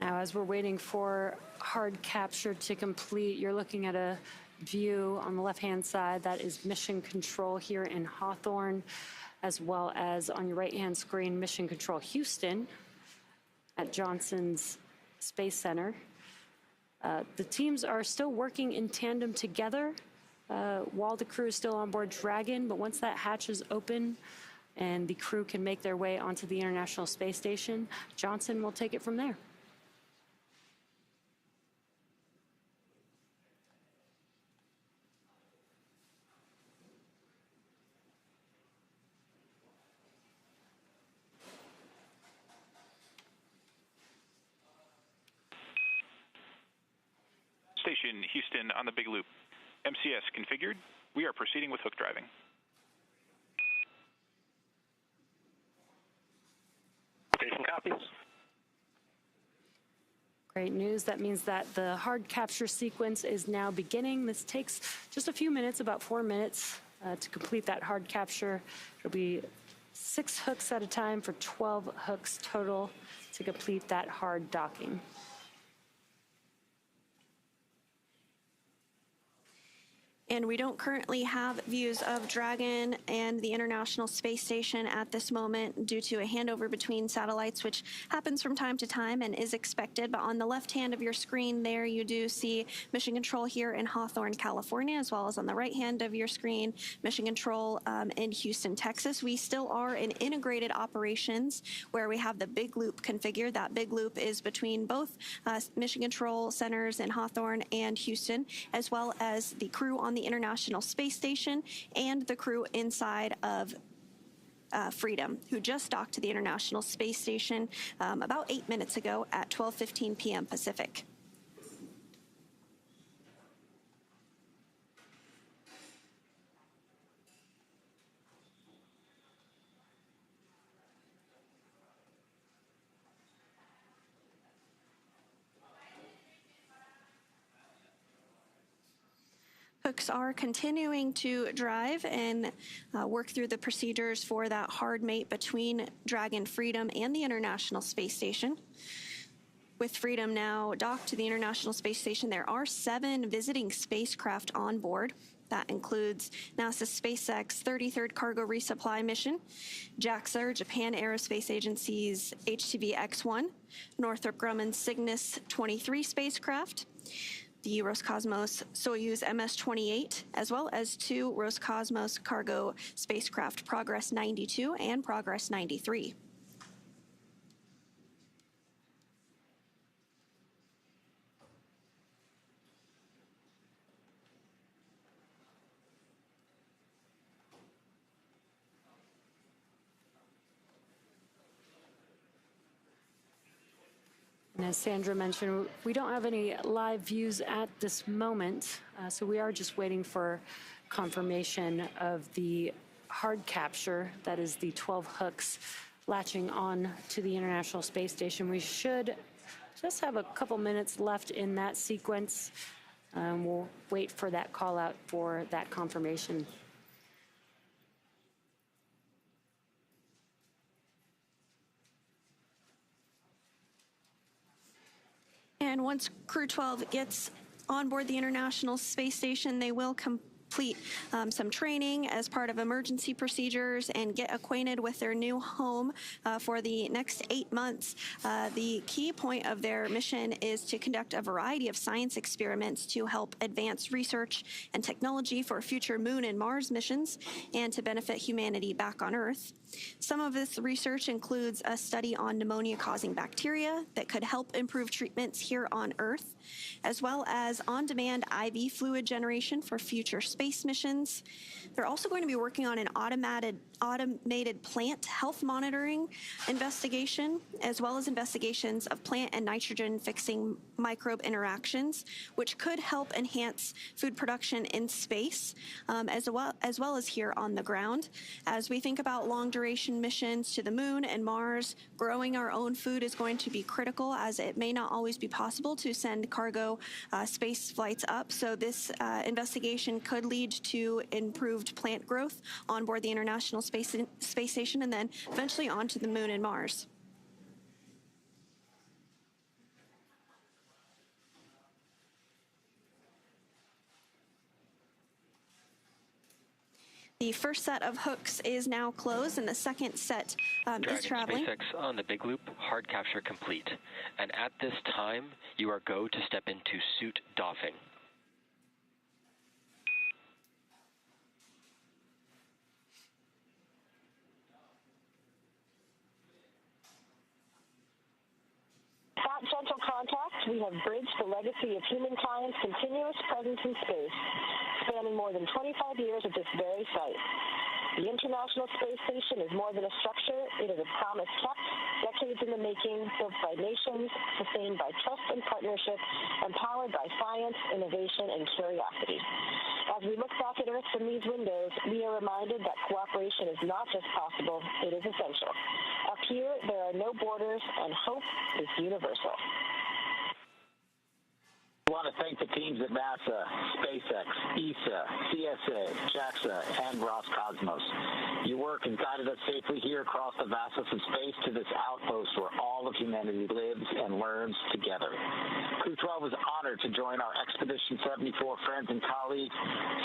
Now, as we're waiting for hard capture to complete, you're looking at a view on the left-hand side that is mission control here in Hawthorne, as well as on your right-hand screen, mission control Houston at Johnson's Space Center. The teams are still working in tandem together while the crew is still on board Dragon, but once that hatch is open and the crew can make their way onto the International Space Station, Johnson will take it from there. Station Houston on the Big Loop. MCS configured. We are proceeding with hook driving. Station copies. Great news. That means that the hard capture sequence is now beginning. This takes just a few minutes, about 4 minutes, to complete that hard capture. It'll be 6 hooks at a time for 12 hooks total to complete that hard docking. And we don't currently have views of Dragon and the International Space Station at this moment due to a handover between satellites, which happens from time to time and is expected. But on the left hand of your screen there, you do see Mission Control here in Hawthorne, California, as well as on the right hand of your screen, Mission Control in Houston, Texas. We still are in integrated operations where we have the Big Loop configured. That Big Loop is between both Mission Control centers in Hawthorne and Houston, as well as the crew on the International Space Station and the crew inside of Freedom, who just docked to the International Space Station about 8 minutes ago at 12:15 p.m. Pacific. Hooks are continuing to drive and work through the procedures for that hard mate between Dragon, Freedom, and the International Space Station. With Freedom now docked to the International Space Station, there are 7 visiting spacecraft on board. That includes NASA's SpaceX 33rd Cargo Resupply Mission, JAXA, Japan Aerospace Agency's HTV X-1, Northrop Grumman's Cygnus 23 spacecraft, the Roscosmos Soyuz MS-28, as well as 2 Roscosmos cargo spacecraft, Progress 92 and Progress 93. And as Sandra mentioned, we don't have any live views at this moment, so we are just waiting for confirmation of the hard capture, that is the 12 hooks latching on to the International Space Station. We should just have a couple minutes left in that sequence. We'll wait for that call out for that confirmation. And once Crew 12 gets on board the International Space Station, they will complete some training as part of emergency procedures and get acquainted with their new home for the next 8 months. The key point of their mission is to conduct a variety of science experiments to help advance research and technology for future Moon and Mars missions and to benefit humanity back on Earth. Some of this research includes a study on pneumonia-causing bacteria that could help improve treatments here on Earth, as well as on-demand IV fluid generation for future space missions. They're also going to be working on an automated plant health monitoring investigation, as well as investigations of plant and nitrogen-fixing microbe interactions, which could help enhance food production in space, as well as here on the ground. As we think about long-duration missions to the Moon and Mars, growing our own food is going to be critical, as it may not always be possible to send cargo space flights up. So this investigation could lead to improved plant growth on board the International Space Station and then eventually onto the Moon and Mars. The first set of hooks is now closed, and the second set is traveling. SpaceX on the big loop, hard capture complete. And at this time, you are go to step into suit doffing. At Gentle Contact, we have bridged the legacy of humankind's continuous presence in space, spanning more than 25 years at this very site. The International Space Station is more than a structure. It is a promise kept, decades in the making, built by nations, sustained by trust and partnership, empowered by science, innovation, and curiosity. As we look back at Earth from these windows, we are reminded that cooperation is not just possible, it is essential. Up here, there are no borders, and hope is universal. I want to thank the teams at NASA, SpaceX, ESA, CSA, JAXA, and Roscosmos. Your work has guided us safely here across the vastness of space to this outpost where all of humanity lives and learns together. Crew 12 is honored to join our Expedition 74 friends and colleagues,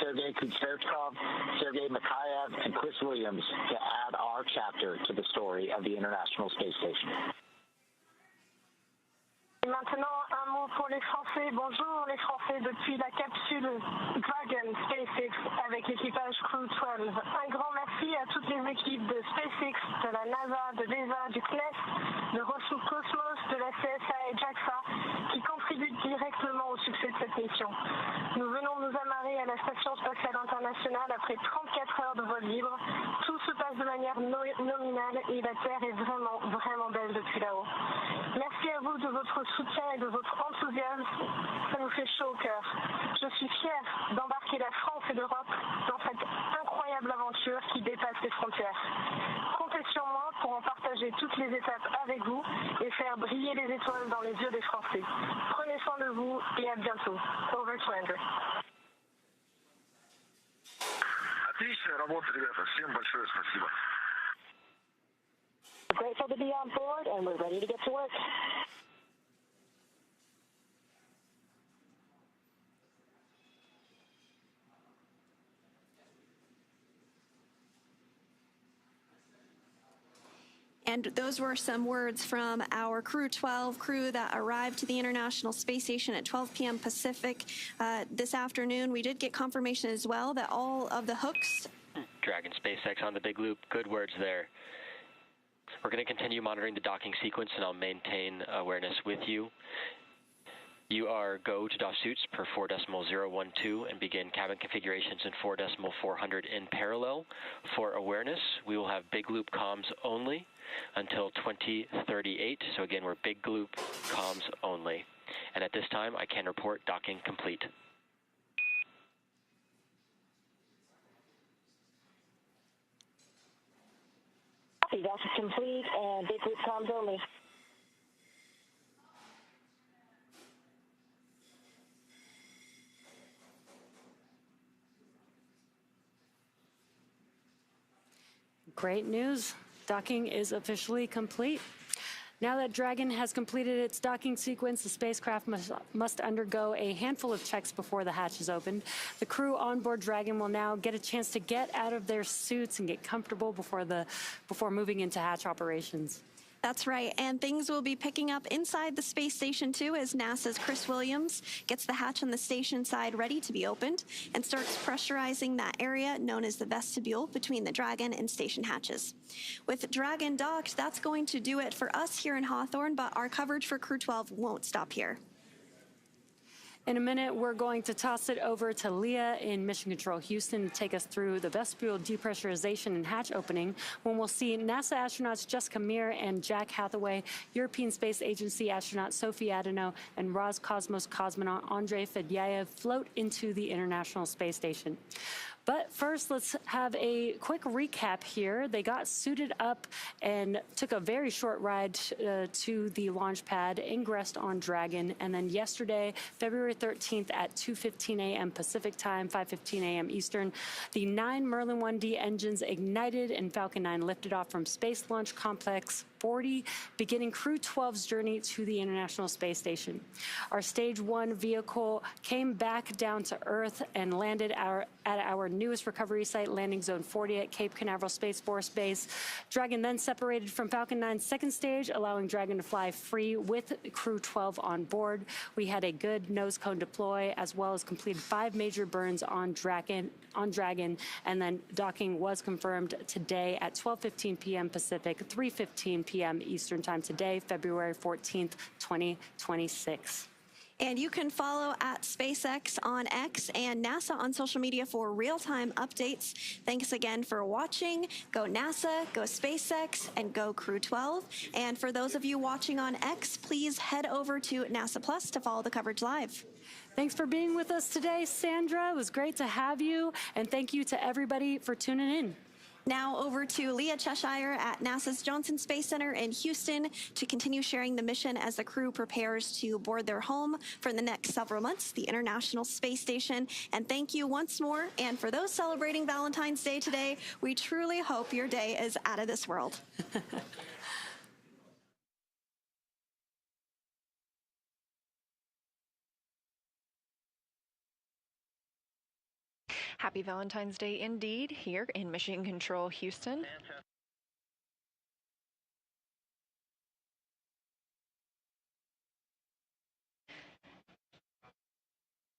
Sergei Kucherchkov, Sergei Mikhaev, and Chris Williams, to add our chapter to the story of the International Space Station. Maintenant, un mot pour les Français. Bonjour les Français depuis la capsule Dragon SpaceX avec l'équipage Crew 12. Un grand merci à toutes les équipes de SpaceX, de la NASA, de l'ESA, du CNES, de Roscosmos, de la CSA et JAXA qui contribuent directement au succès de cette mission. Nous venons nous amarrer à la Station Spatiale Internationale après 34 heures de vol libre. Tout se passe de manière nominale et la Terre est vraiment, vraiment belle depuis là-haut. Merci à vous de votre soutien et de votre enthousiasme. Ça nous fait chaud au cœur. Je suis fière d'embarquer la France et l'Europe dans cette incroyable aventure qui dépasse les frontières. Comptez sur moi pour en partager toutes les étapes avec vous et faire briller les étoiles dans les yeux des Français. Prenez soin de vous et à bientôt. Over to Andrew. Отличная работа, ребята. Всем большое спасибо. We're grateful to be on board, and we're ready to get to work. And those were some words from our Crew 12 crew that arrived to the International Space Station at 12 p.m. Pacific this afternoon. We did get confirmation as well that all of the hooks... Dragon SpaceX on the big loop, good words there. We're going to continue monitoring the docking sequence, and I'll maintain awareness with you. You are go to doff suits per 4.012 and begin cabin configurations in 4.400 in parallel. For awareness, we will have big loop comms only until 2038. So again, we're big loop comms only. And at this time, I can report docking complete. Copy, dock is complete and big loop comms only. Great news. Docking is officially complete. Now that Dragon has completed its docking sequence, the spacecraft must undergo a handful of checks before the hatch is opened. The crew on board Dragon will now get a chance to get out of their suits and get comfortable before moving into hatch operations. That's right, and things will be picking up inside the space station too as NASA's Chris Williams gets the hatch on the station side ready to be opened and starts pressurizing that area known as the vestibule between the Dragon and station hatches. With Dragon docked, that's going to do it for us here in Hawthorne, but our coverage for Crew 12 won't stop here. In a minute, we're going to toss it over to Leah in Mission Control Houston to take us through the vestibule depressurization and hatch opening, when we'll see NASA astronauts Jessica Meir and Jack Hathaway, European Space Agency astronaut Sophie Adano, and Roscosmos cosmonaut Andrei Fedyaev float into the International Space Station. But first, let's have a quick recap here. They got suited up and took a very short ride to the launch pad, ingressed on Dragon, and then yesterday, February 13th at 2:15 a.m. Pacific time, 5:15 a.m. Eastern, the 9 Merlin 1D engines ignited and Falcon 9 lifted off from Space Launch Complex 40, beginning Crew 12's journey to the International Space Station. Our Stage 1 vehicle came back down to Earth and landed at our newest recovery site, Landing Zone 40 at Cape Canaveral Space Force Base. Dragon then separated from Falcon 9's second stage, allowing Dragon to fly free with Crew 12 on board. We had a good nose cone deploy, as well as completed 5 major burns on Dragon, and then docking was confirmed today at 12:15 p.m. Pacific, 3:15 p.m. Eastern Time today, February 14th, 2026. And you can follow at SpaceX on X and NASA on social media for real-time updates. Thanks again for watching. Go NASA, go SpaceX, and go Crew 12. And for those of you watching on X, please head over to NASA Plus to follow the coverage live. Thanks for being with us today, Sandra. It was great to have you. And thank you to everybody for tuning in. Now over to Leah Cheshire at NASA's Johnson Space Center in Houston to continue sharing the mission as the crew prepares to board their home for the next several months, the International Space Station. And thank you once more. And for those celebrating Valentine's Day today, we truly hope your day is out of this world. Happy Valentine's Day indeed here in Mission Control, Houston.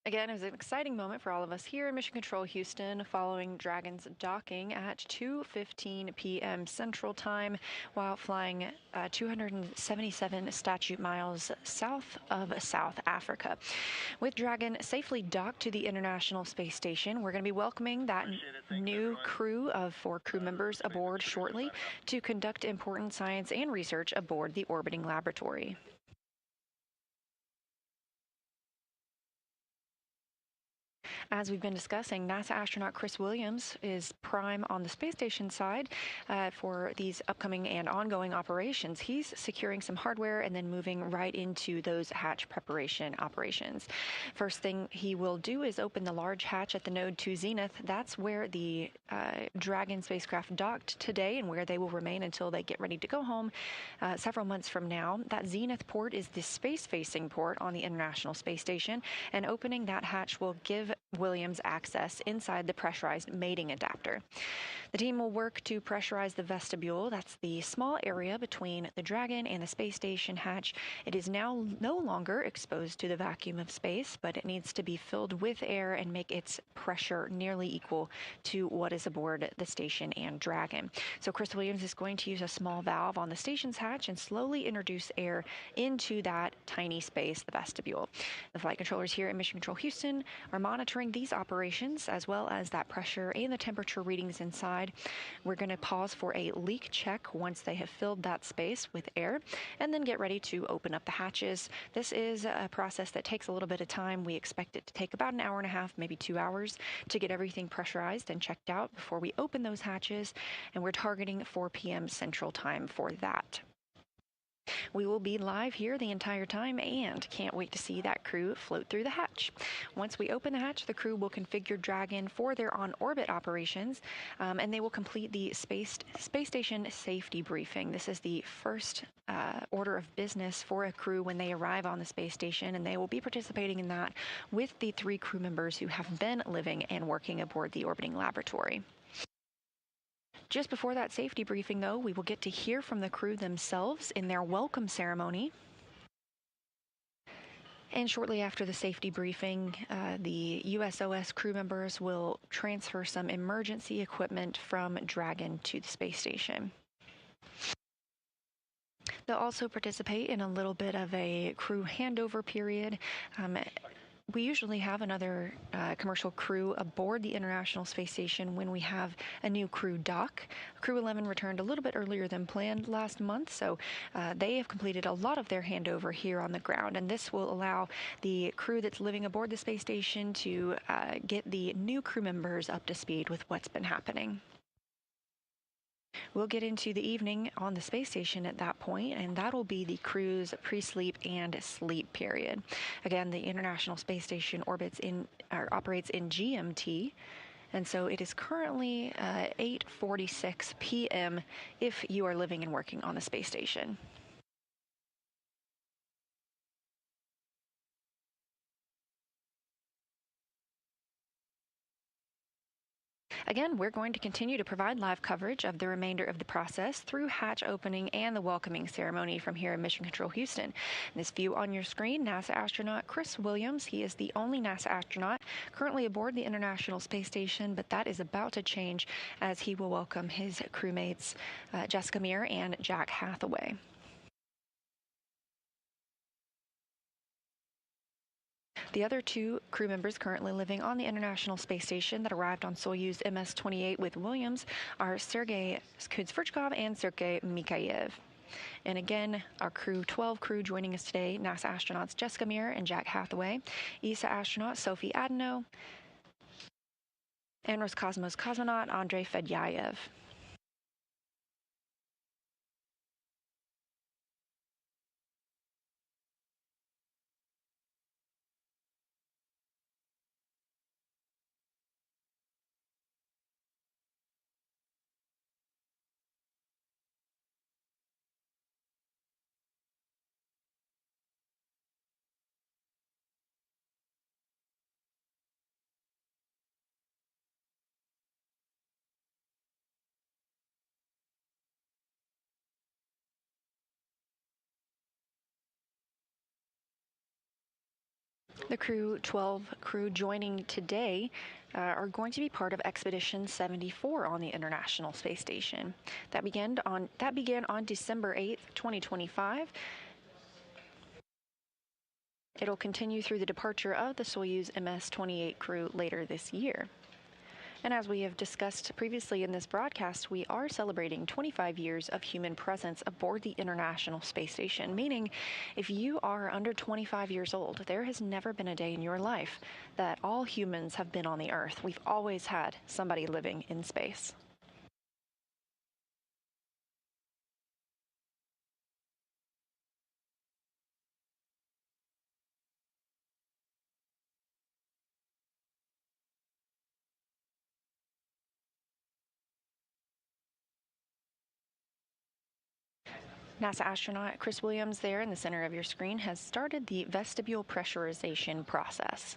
Again, it was an exciting moment for all of us here in Mission Control, Houston, following Dragon's docking at 2:15 p.m. Central Time while flying 277 statute miles south of South Africa. With Dragon safely docked to the International Space Station, we're going to be welcoming that new crew of 4 crew members aboard shortly to conduct important science and research aboard the orbiting laboratory. As we've been discussing, NASA astronaut Chris Williams is prime on the space station side for these upcoming and ongoing operations. He's securing some hardware and then moving right into those hatch preparation operations. First thing he will do is open the large hatch at the Node 2 Zenith. That's where the Dragon spacecraft docked today and where they will remain until they get ready to go home several months from now. That Zenith port is the space-facing port on the International Space Station, and opening that hatch will give Williams access inside the pressurized mating adapter. The team will work to pressurize the vestibule. That's the small area between the Dragon and the space station hatch. It is now no longer exposed to the vacuum of space, but it needs to be filled with air and make its pressure nearly equal to what is aboard the station and Dragon. So Chris Williams is going to use a small valve on the station's hatch and slowly introduce air into that tiny space, the vestibule. The flight controllers here at Mission Control Houston are monitoring these operations as well as that pressure and the temperature readings inside. We're going to pause for a leak check once they have filled that space with air and then get ready to open up the hatches. This is a process that takes a little bit of time. We expect it to take about an hour and a half, maybe 2 hours to get everything pressurized and checked out before we open those hatches, and we're targeting 4 p.m. Central Time for that. We will be live here the entire time and can't wait to see that crew float through the hatch. Once we open the hatch, the crew will configure Dragon for their on-orbit operations, and they will complete the space station safety briefing. This is the first order of business for a crew when they arrive on the space station, and they will be participating in that with the 3 crew members who have been living and working aboard the orbiting laboratory. Just before that safety briefing, though, we will get to hear from the crew themselves in their welcome ceremony. And shortly after the safety briefing, the USOS crew members will transfer some emergency equipment from Dragon to the space station. They'll also participate in a little bit of a crew handover period. We usually have another commercial crew aboard the International Space Station when we have a new crew dock. Crew 11 returned a little bit earlier than planned last month, so they have completed a lot of their handover here on the ground, and this will allow the crew that's living aboard the space station to get the new crew members up to speed with what's been happening. We'll get into the evening on the space station at that point, and that'll be the crew's pre-sleep and sleep period. Again, the International Space Station operates in GMT, And so it is currently 8:46 p.m. if you are living and working on the space station. Again, we're going to continue to provide live coverage of the remainder of the process through hatch opening and the welcoming ceremony from here in Mission Control Houston. This view on your screen, NASA astronaut Chris Williams. He is the only NASA astronaut currently aboard the International Space Station, but that is about to change as he will welcome his crewmates Jessica Meir and Jack Hathaway. The other two crew members currently living on the International Space Station that arrived on Soyuz MS-28 with Williams are Sergei Kudzverchkov and Sergei Mikhaev. And again, our Crew 12 crew joining us today, NASA astronauts Jessica Meir and Jack Hathaway, ESA astronaut Sophie Adano, and Roscosmos cosmonaut Andrei Fedyaev. The Crew 12 crew joining today are going to be part of Expedition 74 on the International Space Station. That began on December 8th, 2025. It'll continue through the departure of the Soyuz MS-28 crew later this year. And as we have discussed previously in this broadcast, we are celebrating 25 years of human presence aboard the International Space Station, meaning if you are under 25 years old, there has never been a day in your life that all humans have been on the Earth. We've always had somebody living in space. NASA astronaut Chris Williams there in the center of your screen has started the vestibule pressurization process.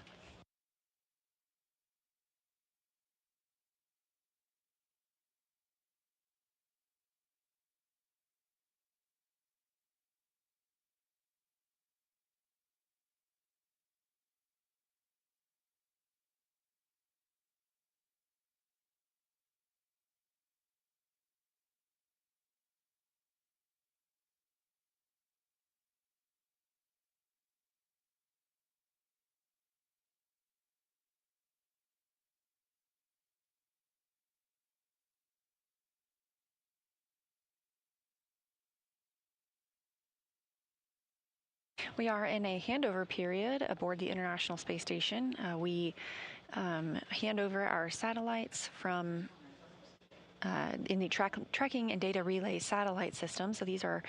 We are in a handover period aboard the International Space Station. We hand over our satellites from in the tracking and data relay satellite system. So these are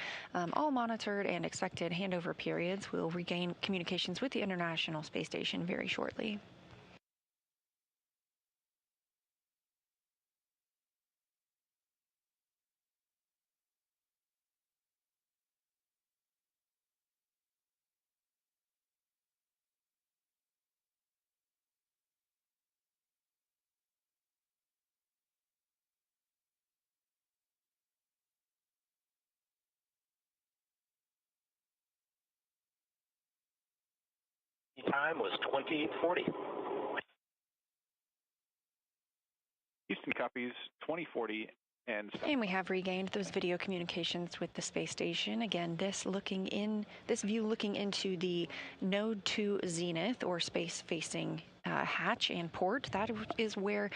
all monitored and expected handover periods. We'll regain communications with the International Space Station very shortly. Time was 2040. Houston copies 2040 and we have regained those video communications with the space station. Again, this view looking into the Node 2 Zenith or space-facing hatch and port. That is where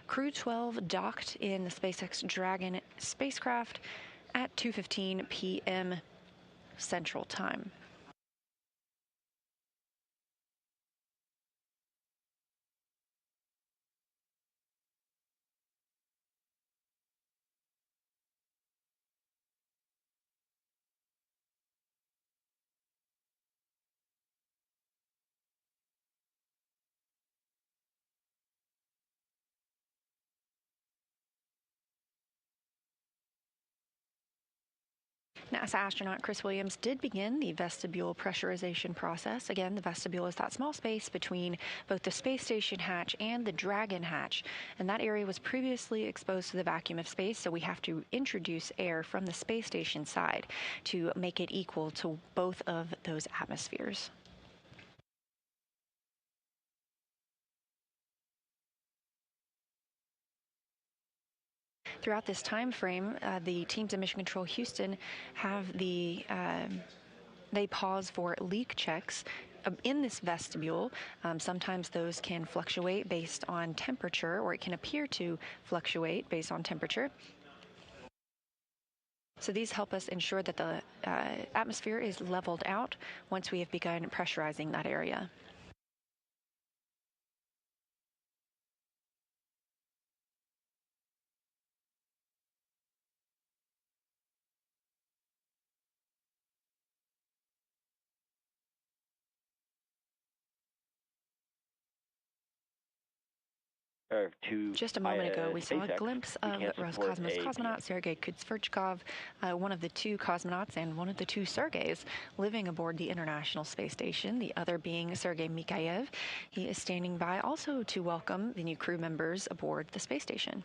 Crew 12 docked in the SpaceX Dragon spacecraft at 2:15 p.m. Central Time. NASA astronaut Chris Williams did begin the vestibule pressurization process. Again, the vestibule is that small space between both the space station hatch and the Dragon hatch. And that area was previously exposed to the vacuum of space, so we have to introduce air from the space station side to make it equal to both of those atmospheres. Throughout this time frame, the teams in Mission Control Houston have they pause for leak checks in this vestibule. Sometimes those can fluctuate based on temperature, or it can appear to fluctuate based on temperature. So these help us ensure that the atmosphere is leveled out once we have begun pressurizing that area. Just a moment ago, we saw a glimpse of Roscosmos cosmonaut Sergei Kutsverchkov, one of the two cosmonauts and one of the two Sergeys living aboard the International Space Station, the other being Sergei Mikhaev. He is standing by also to welcome the new crew members aboard the space station.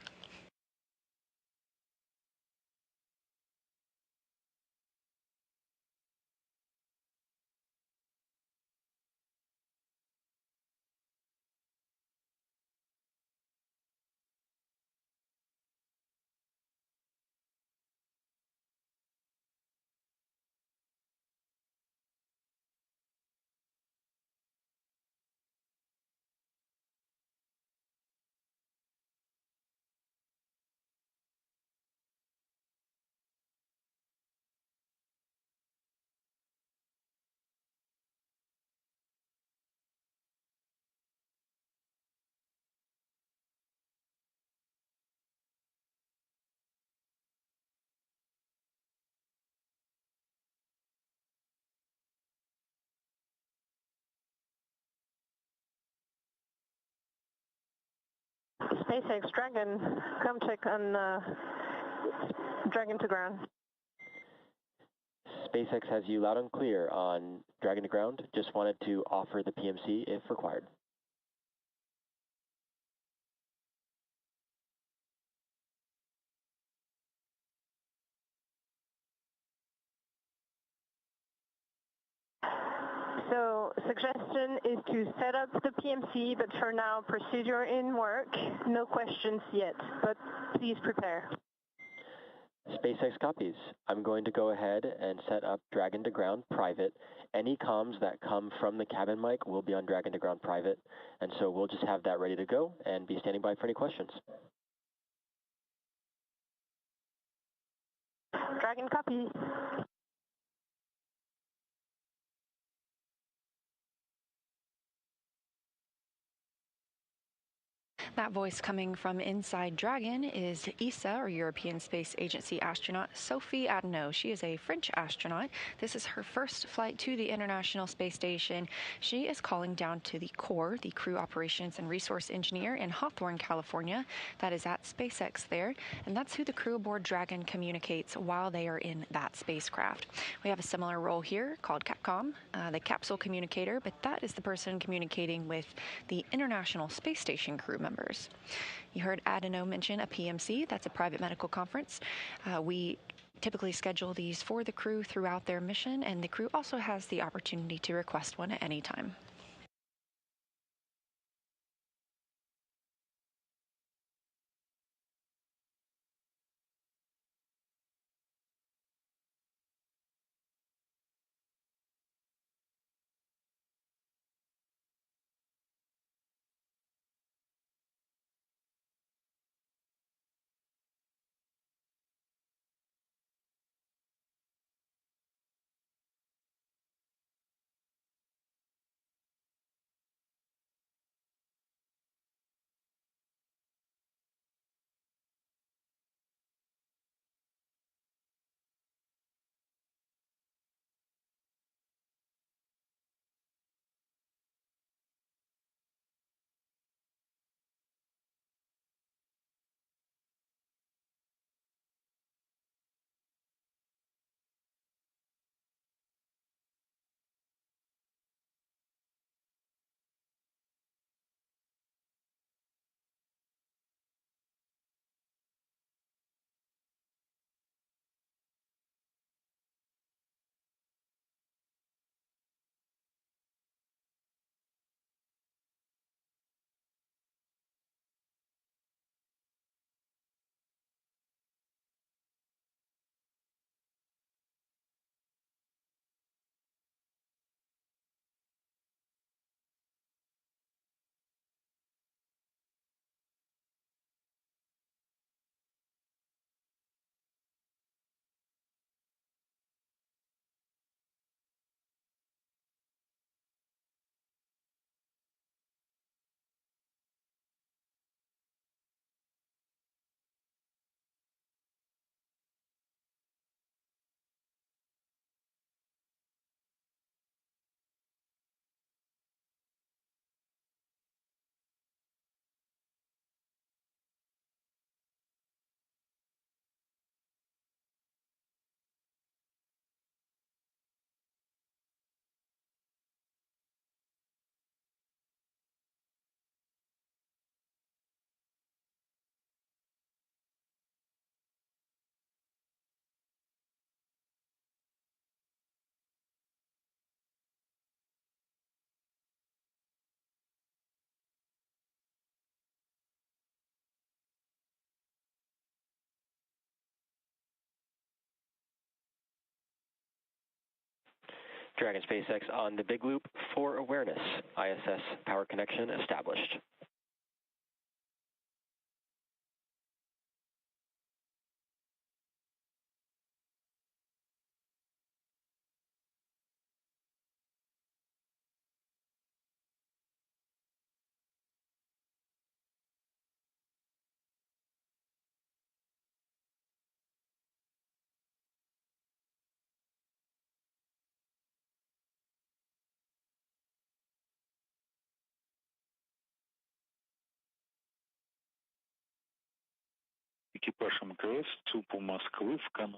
SpaceX Dragon, come check on Dragon to ground. SpaceX has you loud and clear on Dragon to ground. Just wanted to offer the PMC if required. So suggestion is to set up the PMC, but for now, procedure in work. No questions yet, but please prepare. SpaceX copies. I'm going to go ahead and set up Dragon to ground private. Any comms that come from the cabin mic will be on Dragon to ground private, and so we'll just have that ready to go and be standing by for any questions. Dragon copy. That voice coming from inside Dragon is ESA, or European Space Agency astronaut Sophie Adenau. She is a French astronaut. This is her first flight to the International Space Station. She is calling down to the core, the Crew Operations and Resource Engineer in Hawthorne, California. That is at SpaceX there, and that's who the crew aboard Dragon communicates while they are in that spacecraft. We have a similar role here called Capcom, the capsule communicator, but that is the person communicating with the International Space Station crew members. You heard Adenau mention a PMC. That's a private medical conference. We typically schedule these for the crew throughout their mission, and the crew also has the opportunity to request one at any time. Dragon SpaceX on the Big Loop for awareness. ISS power connection established. Экипаж МКС, ЦУПу Москвы в Канаде.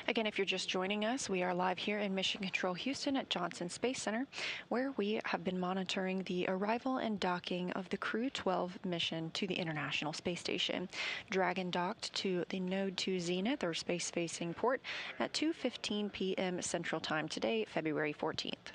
Again, if you're just joining us, we are live here in Mission Control Houston at Johnson Space Center, where we have been monitoring the arrival and docking of the Crew 12 mission to the International Space Station. Dragon docked to the Node 2 Zenith, or space-facing port, at 2:15 p.m. Central Time today, February 14th.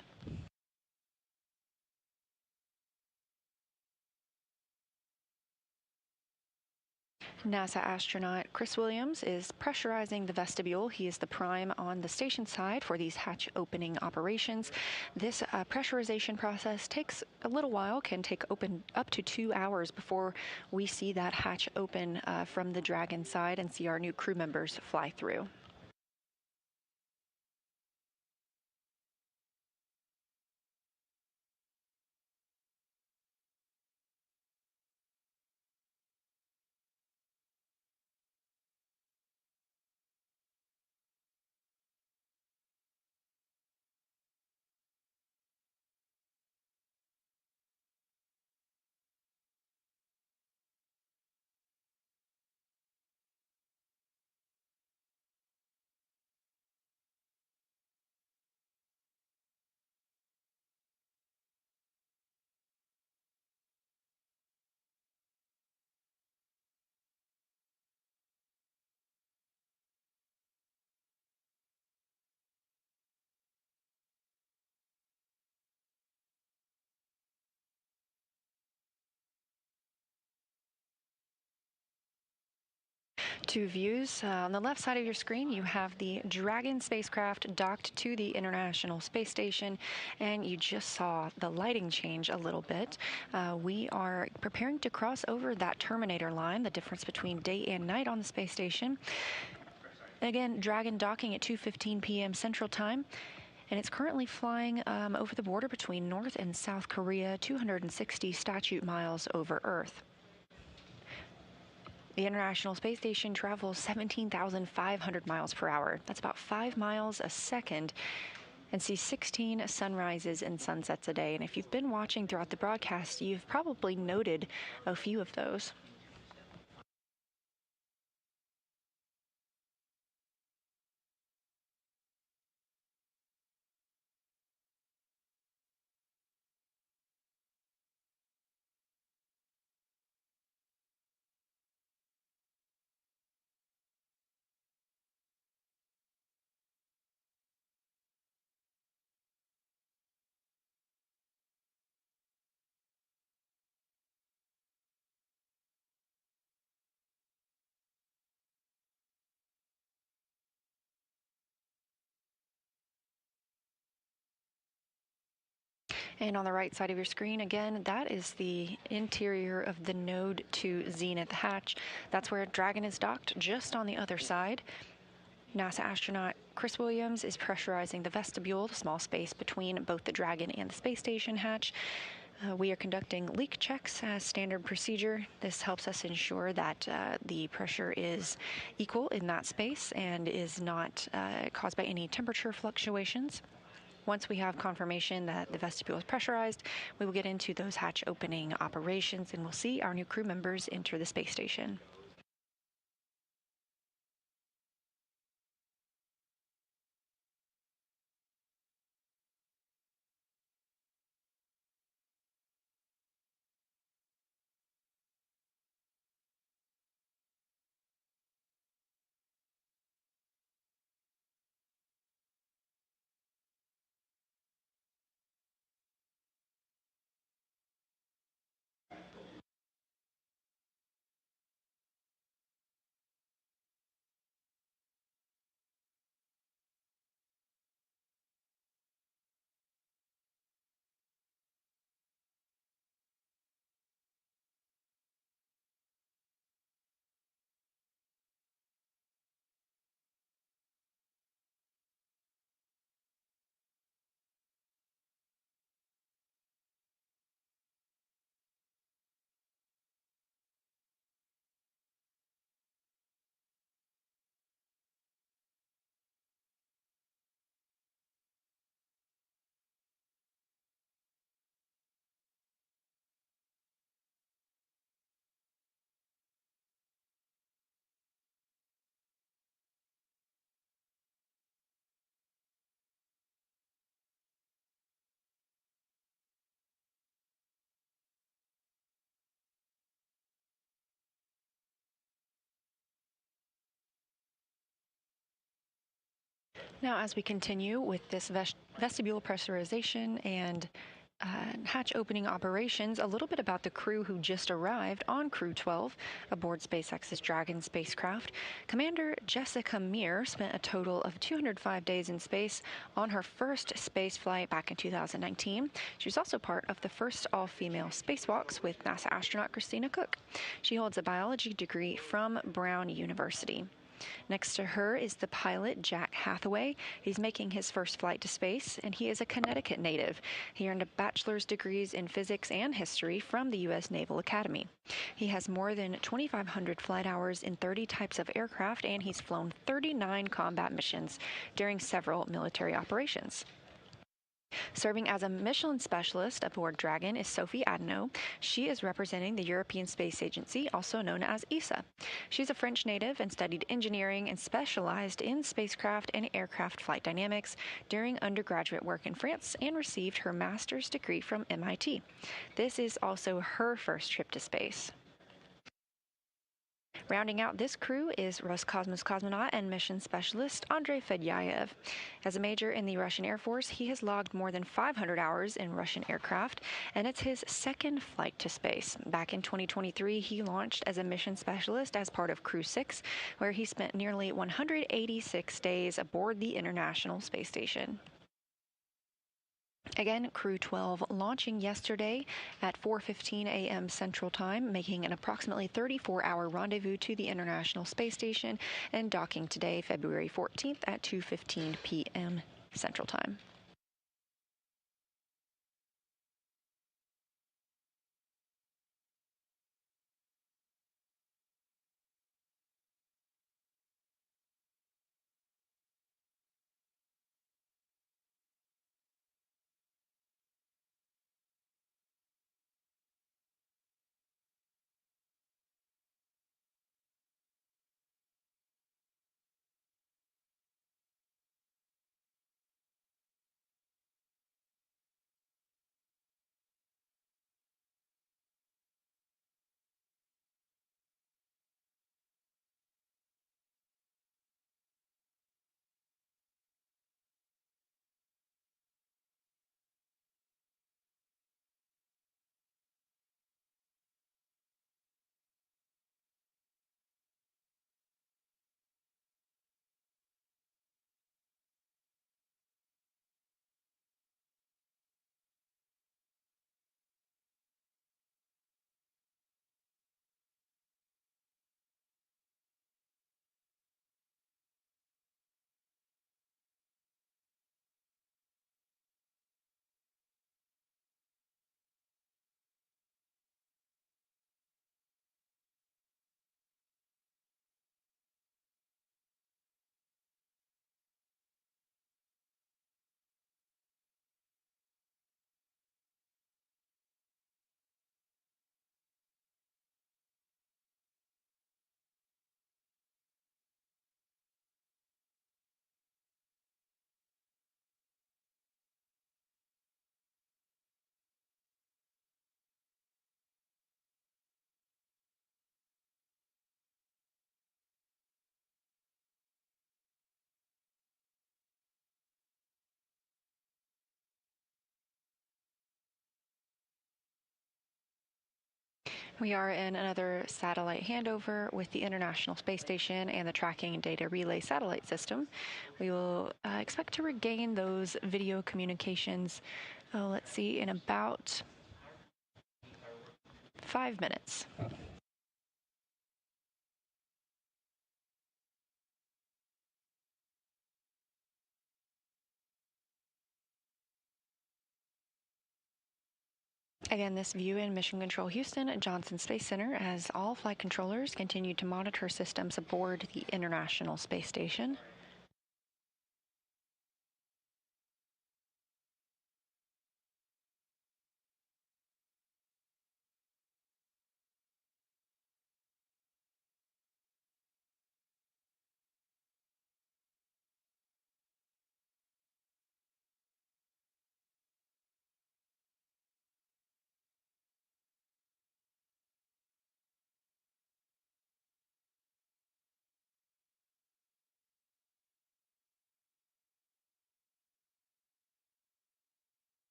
NASA astronaut Chris Williams is pressurizing the vestibule. He is the prime on the station side for these hatch opening operations. This pressurization process takes a little while, can take up to 2 hours before we see that hatch open from the Dragon side and see our new crew members fly through. Two views. On the left side of your screen, you have the Dragon spacecraft docked to the International Space Station, and you just saw the lighting change a little bit. We are preparing to cross over that terminator line, the difference between day and night on the space station. Again, Dragon docking at 2:15 p.m. Central Time. And it's currently flying over the border between North and South Korea, 260 statute miles over Earth. The International Space Station travels 17,500 miles per hour. That's about 5 miles a second, and sees 16 sunrises and sunsets a day. And if you've been watching throughout the broadcast, you've probably noted a few of those. And on the right side of your screen, again, that is the interior of the Node 2 Zenith hatch. That's where Dragon is docked, just on the other side. NASA astronaut Chris Williams is pressurizing the vestibule, the small space between both the Dragon and the space station hatch. We are conducting leak checks as standard procedure. This helps us ensure that the pressure is equal in that space and is not caused by any temperature fluctuations. Once we have confirmation that the vestibule is pressurized, we will get into those hatch opening operations and we'll see our new crew members enter the space station. Now, as we continue with this vestibule pressurization and hatch opening operations, a little bit about the crew who just arrived on Crew 12 aboard SpaceX's Dragon spacecraft. Commander Jessica Meir spent a total of 205 days in space on her first space flight back in 2019. She was also part of the first all-female spacewalks with NASA astronaut Christina Cook. She holds a biology degree from Brown University. Next to her is the pilot, Jack Hathaway. He's making his first flight to space, and he is a Connecticut native. He earned a bachelor's degrees in physics and history from the U.S. Naval Academy. He has more than 2,500 flight hours in 30 types of aircraft, and he's flown 39 combat missions during several military operations. Serving as a Michelin specialist aboard Dragon is Sophie Adeno. She is representing the European Space Agency, also known as ESA. She's a French native and studied engineering and specialized in spacecraft and aircraft flight dynamics during undergraduate work in France and received her master's degree from MIT. This is also her first trip to space. Rounding out this crew is Roscosmos cosmonaut and mission specialist Andrei Fedyaev. As a major in the Russian Air Force, he has logged more than 500 hours in Russian aircraft, and it's his second flight to space. Back in 2023, he launched as a mission specialist as part of Crew 6, where he spent nearly 186 days aboard the International Space Station. Again, Crew 12 launching yesterday at 4:15 a.m. Central Time, making an approximately 34-hour rendezvous to the International Space Station and docking today, February 14th at 2:15 p.m. Central Time. We are in another satellite handover with the International Space Station and the Tracking and Data Relay Satellite System. We will expect to regain those video communications, let's see, in about 5 minutes. Again, this view in Mission Control Houston at Johnson Space Center as all flight controllers continue to monitor systems aboard the International Space Station.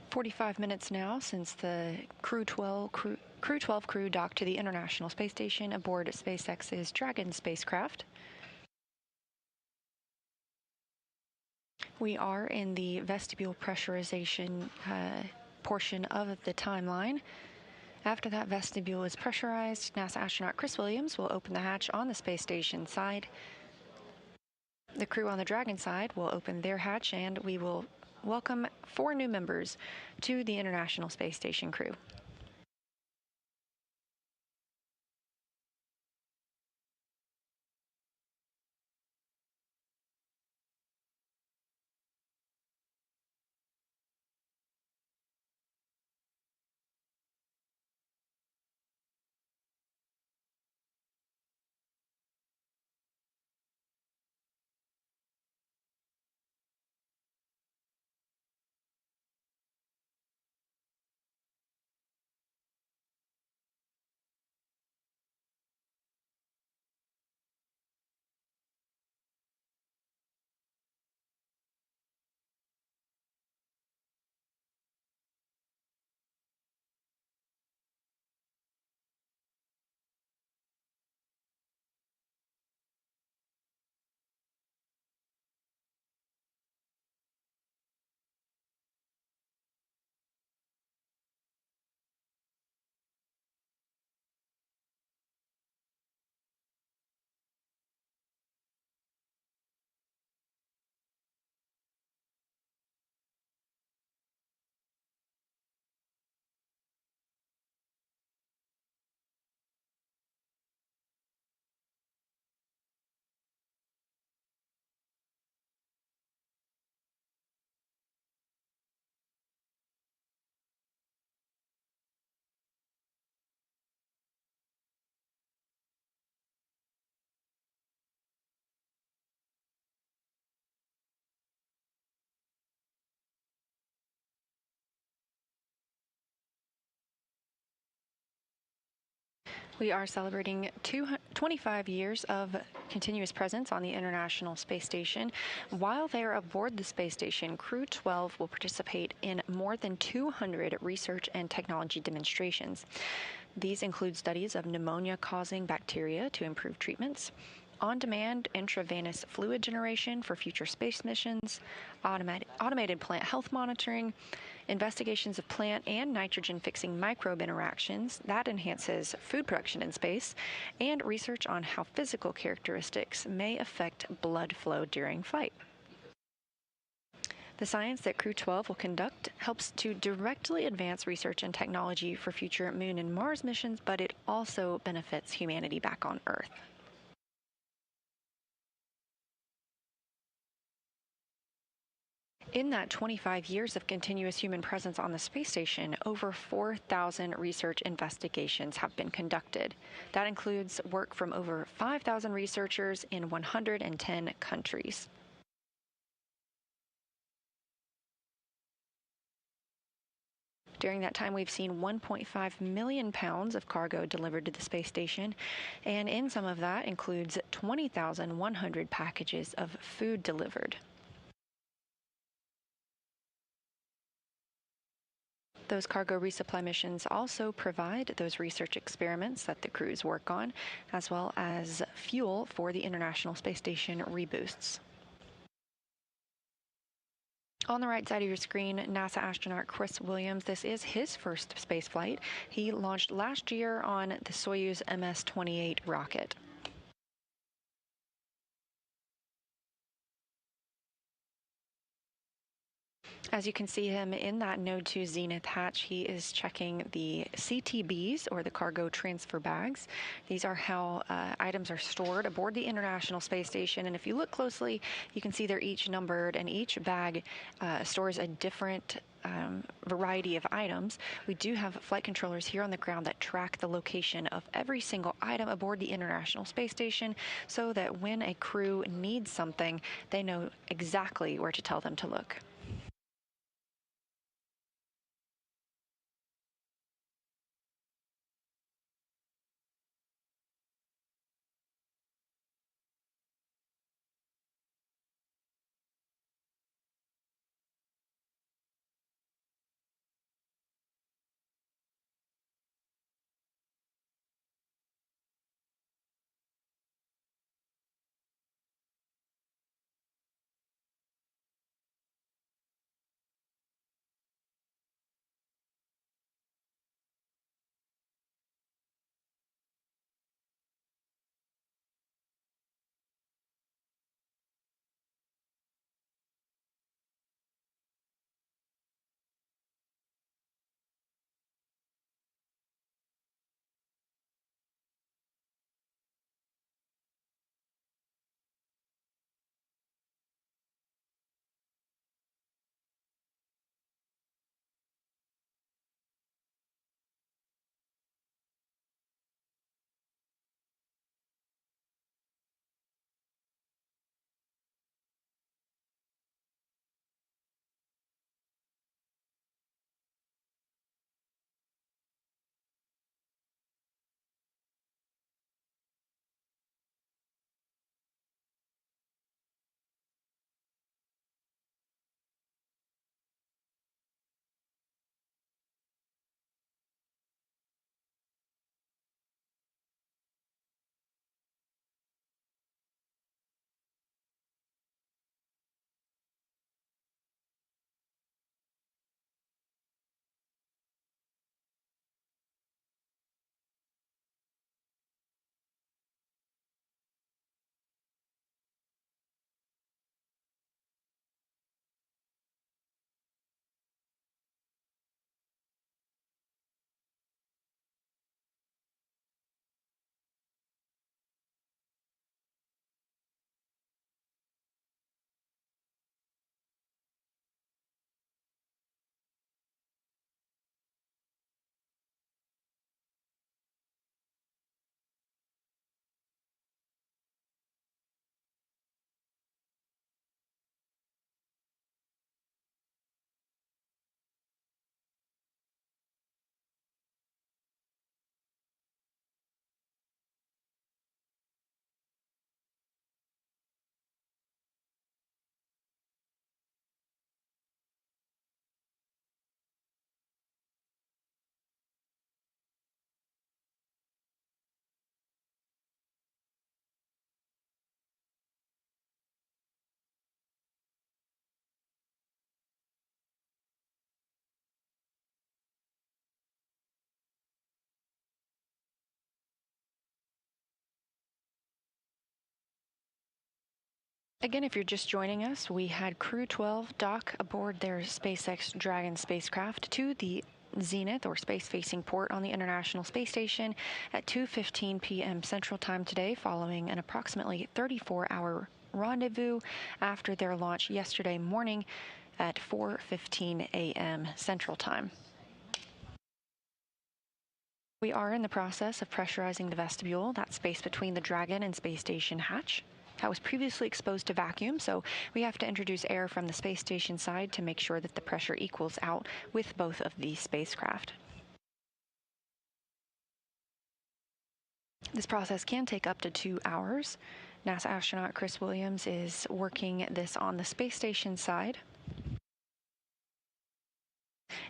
45 minutes now since the Crew 12 crew docked to the International Space Station aboard SpaceX's Dragon spacecraft. We are in the vestibule pressurization portion of the timeline. After that vestibule is pressurized, NASA astronaut Chris Williams will open the hatch on the space station side. The crew on the Dragon side will open their hatch, and we will welcome 4 new members to the International Space Station crew. We are celebrating 25 years of continuous presence on the International Space Station. While they are aboard the space station, Crew 12 will participate in more than 200 research and technology demonstrations. These include studies of pneumonia-causing bacteria to improve treatments, on-demand intravenous fluid generation for future space missions, automated plant health monitoring, investigations of plant and nitrogen-fixing microbe interactions that enhances food production in space, and research on how physical characteristics may affect blood flow during flight. The science that Crew 12 will conduct helps to directly advance research and technology for future Moon and Mars missions, but it also benefits humanity back on Earth. In that 25 years of continuous human presence on the space station, over 4,000 research investigations have been conducted. That includes work from over 5,000 researchers in 110 countries. During that time, we've seen 1.5 million pounds of cargo delivered to the space station, and in some of that includes 20,100 packages of food delivered. Those cargo resupply missions also provide those research experiments that the crews work on, as well as fuel for the International Space Station reboosts. On the right side of your screen, NASA astronaut Chris Williams. This is his first space flight. He launched last year on the Soyuz MS-28 rocket. As you can see him in that Node 2 Zenith hatch, he is checking the CTBs, or the cargo transfer bags. These are how items are stored aboard the International Space Station. And if you look closely, you can see they're each numbered, and each bag stores a different variety of items. We do have flight controllers here on the ground that track the location of every single item aboard the International Space Station, so that when a crew needs something, they know exactly where to tell them to look. Again, if you're just joining us, we had Crew 12 dock aboard their SpaceX Dragon spacecraft to the zenith or space-facing port on the International Space Station at 2:15 p.m. Central Time today, following an approximately 34-hour rendezvous after their launch yesterday morning at 4:15 a.m. Central Time. We are in the process of pressurizing the vestibule, that space between the Dragon and space station hatch. That was previously exposed to vacuum, so we have to introduce air from the space station side to make sure that the pressure equals out with both of these spacecraft. This process can take up to 2 hours. NASA astronaut Chris Williams is working this on the space station side.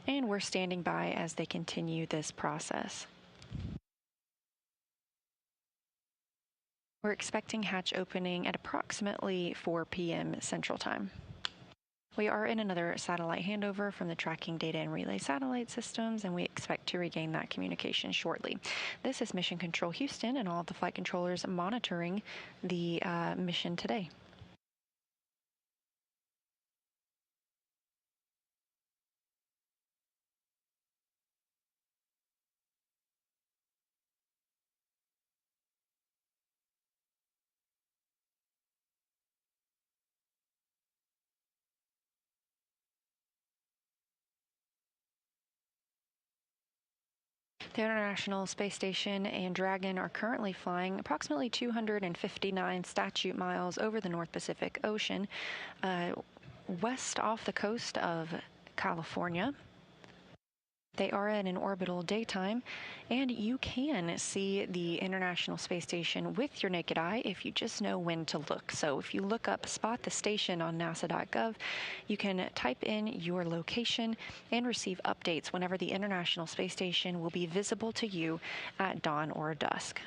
And we're standing by as they continue this process. We're expecting hatch opening at approximately 4 p.m. Central Time. We are in another satellite handover from the tracking data and relay satellite systems, and we expect to regain that communication shortly. This is Mission Control Houston and all of the flight controllers monitoring the mission today. The International Space Station and Dragon are currently flying approximately 259 statute miles over the North Pacific Ocean, west off the coast of California. They are in an orbital daytime, and you can see the International Space Station with your naked eye if you just know when to look. So if you look up Spot the Station on nasa.gov, you can type in your location and receive updates whenever the International Space Station will be visible to you at dawn or dusk.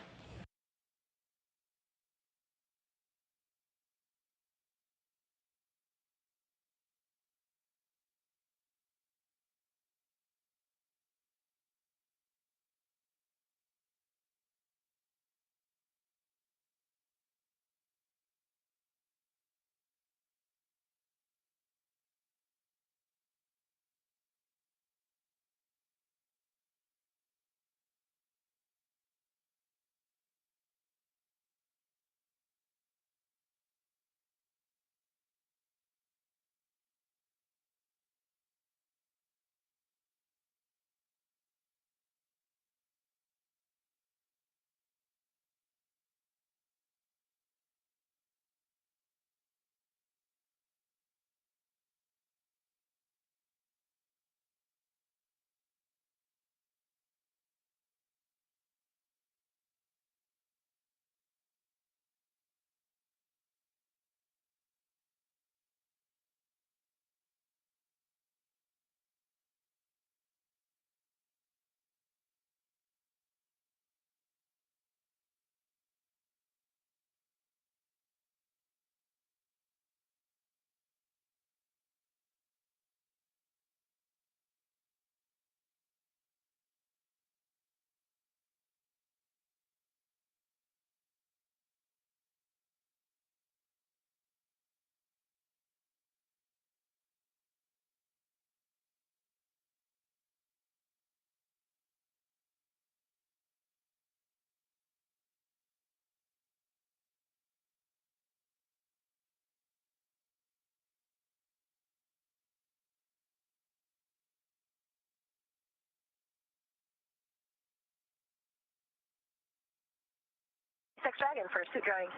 SpaceX Dragon for suit drawing.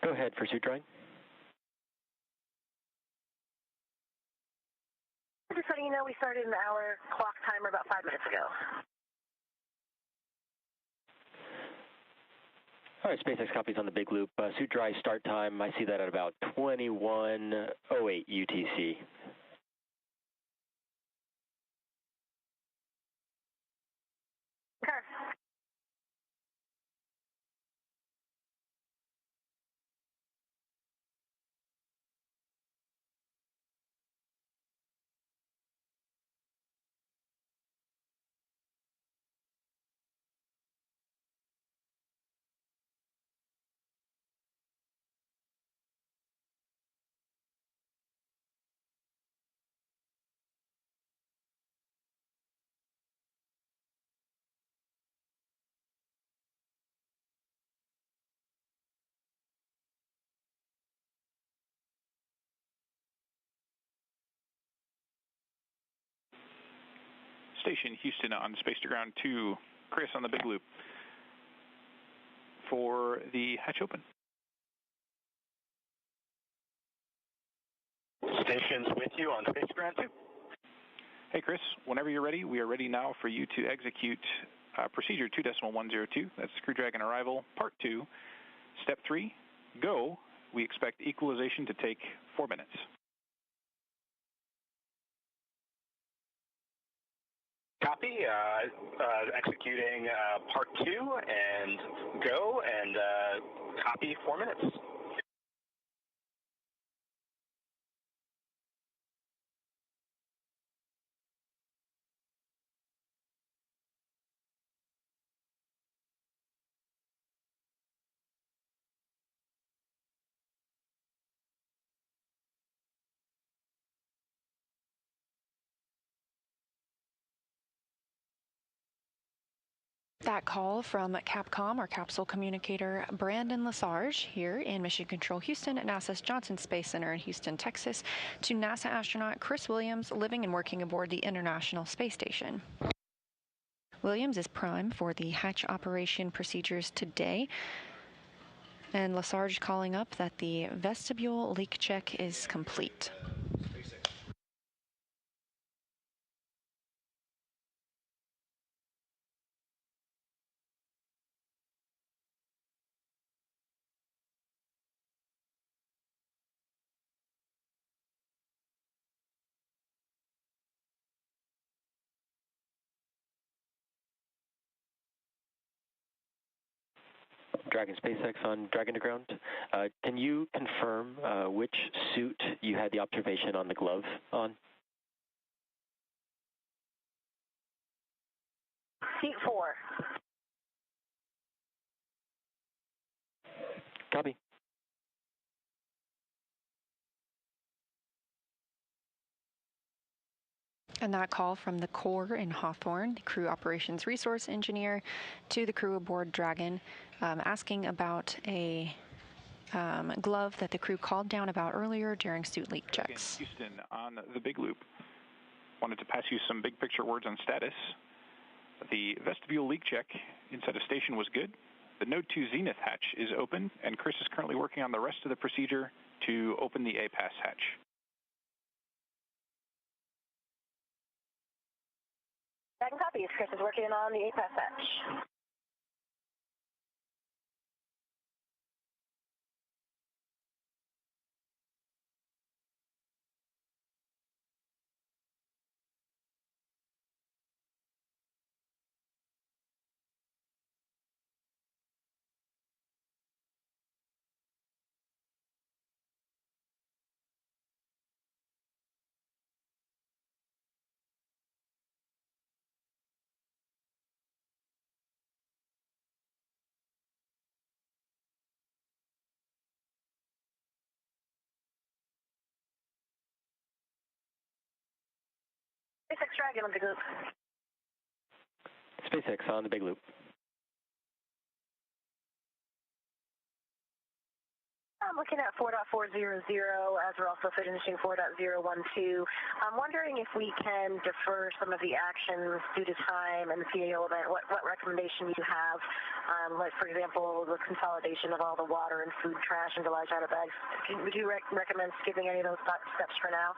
Go ahead for suit drawing. Just letting you know we started an hour clock timer about 5 minutes ago. All right, SpaceX copies on the big loop. Suit dry start time, I see that at about 21:08 UTC. Okay. station, Houston on space to ground 2. Chris on the big loop for the hatch open. Station's with you on space to ground 2. Hey, Chris, whenever you're ready, we are ready now for you to execute procedure 2.102. That's Crew Dragon arrival, part 2, step 3, go. We expect equalization to take 4 minutes. Copy. Executing part 2 and go, and copy 4 minutes. That call from Capcom, our capsule communicator Brandon Lesarge, here in Mission Control Houston at NASA's Johnson Space Center in Houston, Texas, to NASA astronaut Chris Williams, living and working aboard the International Space Station. Williams is prime for the hatch operation procedures today, and Lesarge calling up that the vestibule leak check is complete. Dragon SpaceX on Dragon to ground. Can you confirm which suit you had the observation on the glove on? Seat 4. Copy. And that call from the Corps in Hawthorne, the crew operations resource engineer, to the crew aboard Dragon, asking about a glove that the crew called down about earlier during suit leak checks. Houston on the big loop. Wanted to pass you some big picture words on status. The vestibule leak check inside a station was good. The Node 2 Zenith hatch is open, and Chris is currently working on the rest of the procedure to open the APAS hatch. Second copy. Chris is working on the APAS hatch. SpaceX Dragon on the group. SpaceX on the big loop. I'm looking at 4.400 as we're also finishing 4.012. I'm wondering if we can defer some of the actions due to time and the CAO event. What recommendation you have, like for example, the consolidation of all the water and food trash into large outer bags. Would you recommend skipping any of those steps for now?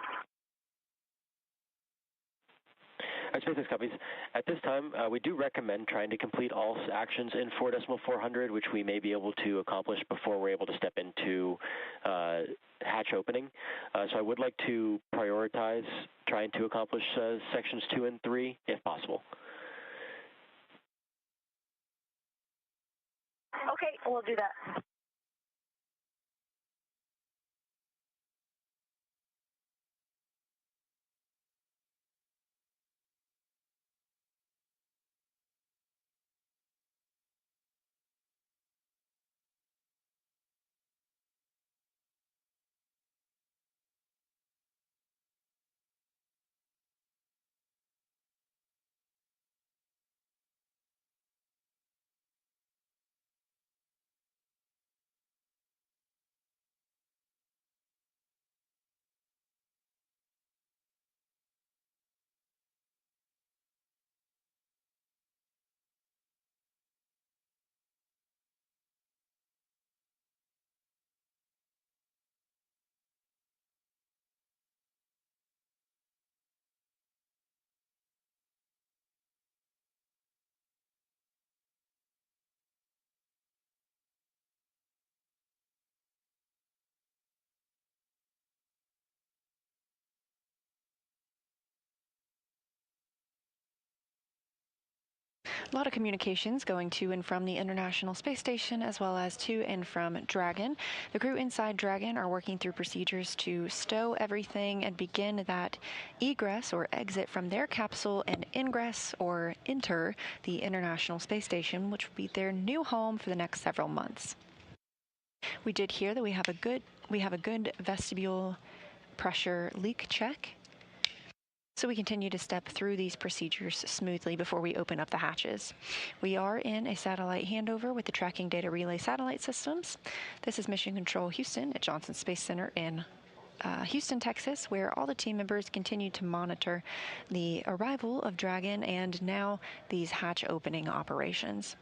SpaceX copies. At this time, we do recommend trying to complete all actions in 4.400, which we may be able to accomplish before we're able to step into hatch opening. So I would like to prioritize trying to accomplish sections 2 and 3, if possible. Okay, we'll do that. A lot of communications going to and from the International Space Station as well as to and from Dragon. The crew inside Dragon are working through procedures to stow everything and begin that egress or exit from their capsule and ingress or enter the International Space Station, which will be their new home for the next several months. We did hear that we have a good vestibule pressure leak check. So we continue to step through these procedures smoothly before we open up the hatches. We are in a satellite handover with the Tracking Data Relay Satellite Systems. This is Mission Control Houston at Johnson Space Center in Houston, Texas, where all the team members continue to monitor the arrival of Dragon and now these hatch opening operations.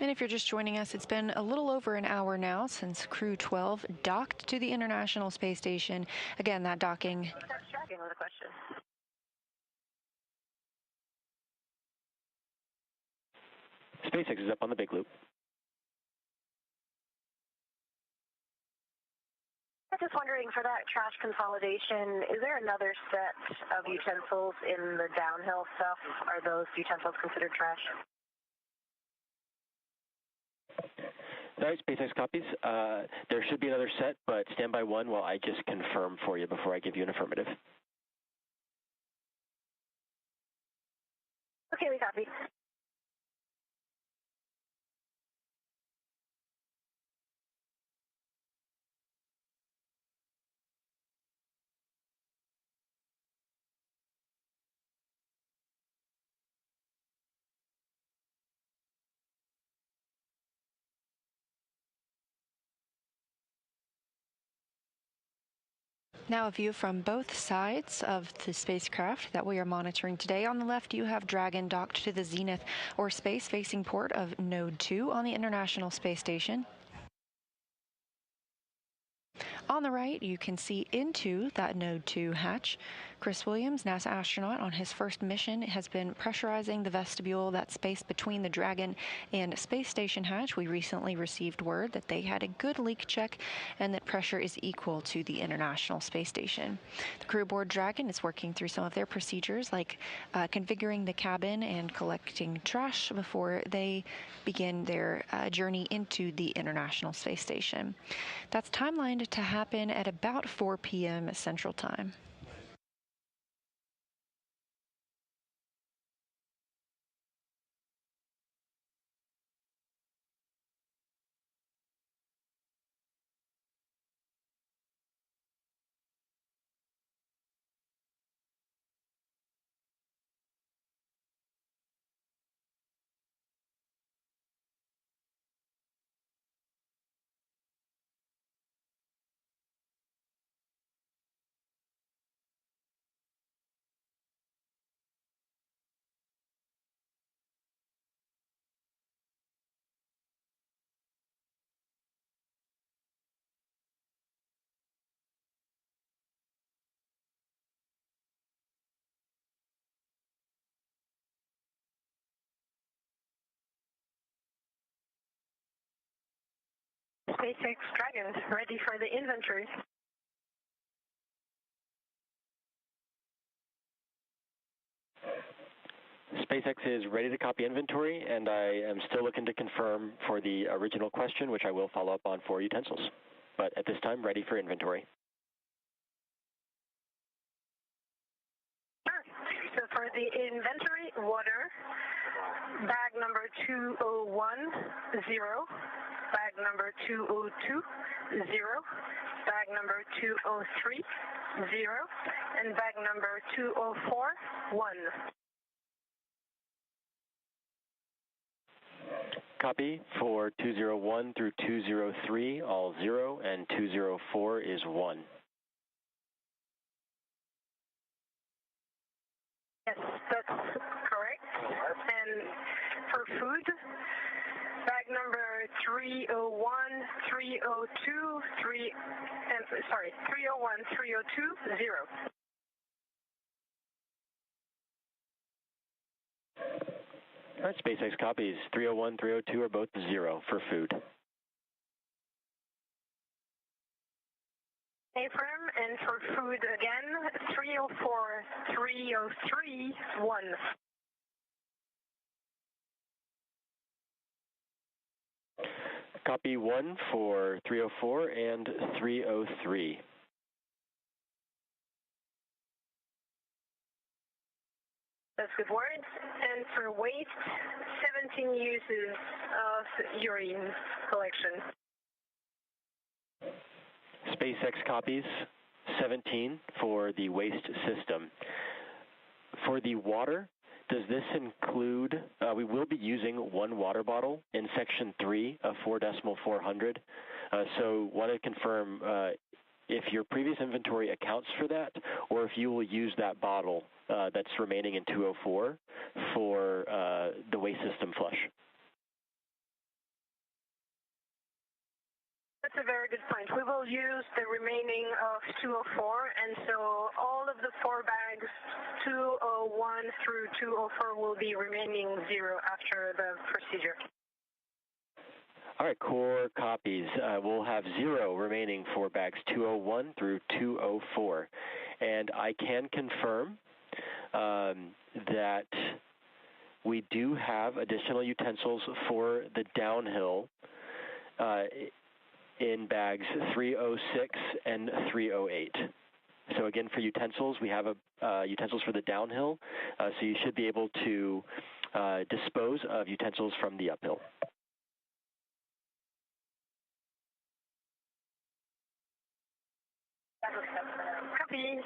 And if you're just joining us, it's been a little over an hour now since Crew 12 docked to the International Space Station. Again, that docking. With a question. SpaceX is up on the big loop. I'm just wondering, for that trash consolidation, is there another set of utensils in the downhill stuff? Are those utensils considered trash? All right, SpaceX copies. There should be another set, but stand by one while I just confirm for you before I give you an affirmative. Okay, we copy. Now a view from both sides of the spacecraft that we are monitoring today. On the left, you have Dragon docked to the zenith or space-facing port of Node 2 on the International Space Station. On the right, you can see into that Node 2 hatch. Chris Williams, NASA astronaut on his first mission, has been pressurizing the vestibule, that space between the Dragon and Space Station hatch. We recently received word that they had a good leak check and that pressure is equal to the International Space Station. The crew aboard Dragon is working through some of their procedures, like configuring the cabin and collecting trash before they begin their journey into the International Space Station. That's timelined to happen at about 4 p.m. Central Time. SpaceX Dragon, ready for the inventory. SpaceX is ready to copy inventory, and I am still looking to confirm for the original question, which I will follow up on for utensils. But at this time, ready for inventory. Sure. So for the inventory, water, bag number 2010, bag number 202, 0, bag number 203, 0, and bag number 204, 1. copy for 201 through 203, all 0, and 204 is 1. Yes, that's correct. And for food, bag number 301, 302, 301, 302, 0. All right, SpaceX copies. 301, 302 are both 0 for food. Affirm, and for food again, 304, 303, 1. Copy 1 for 304 and 303. That's good words. And for waste, 17 uses of urine collection. SpaceX copies 17 for the waste system. For the water, does this include, we will be using 1 water bottle in section 3 of 4.400. So want to confirm if your previous inventory accounts for that, or if you will use that bottle that's remaining in 204 for the waste system flush. That's a very good point. We will use the remaining of 204, and so all of the 4 bags, 201 through 204, will be remaining 0 after the procedure. All right, core copies. We'll have 0 remaining for bags 201 through 204. And I can confirm that we do have additional utensils for the downhill in bags 306 and 308. So again, for utensils, we have utensils for the downhill, so you should be able to dispose of utensils from the uphill. Copy.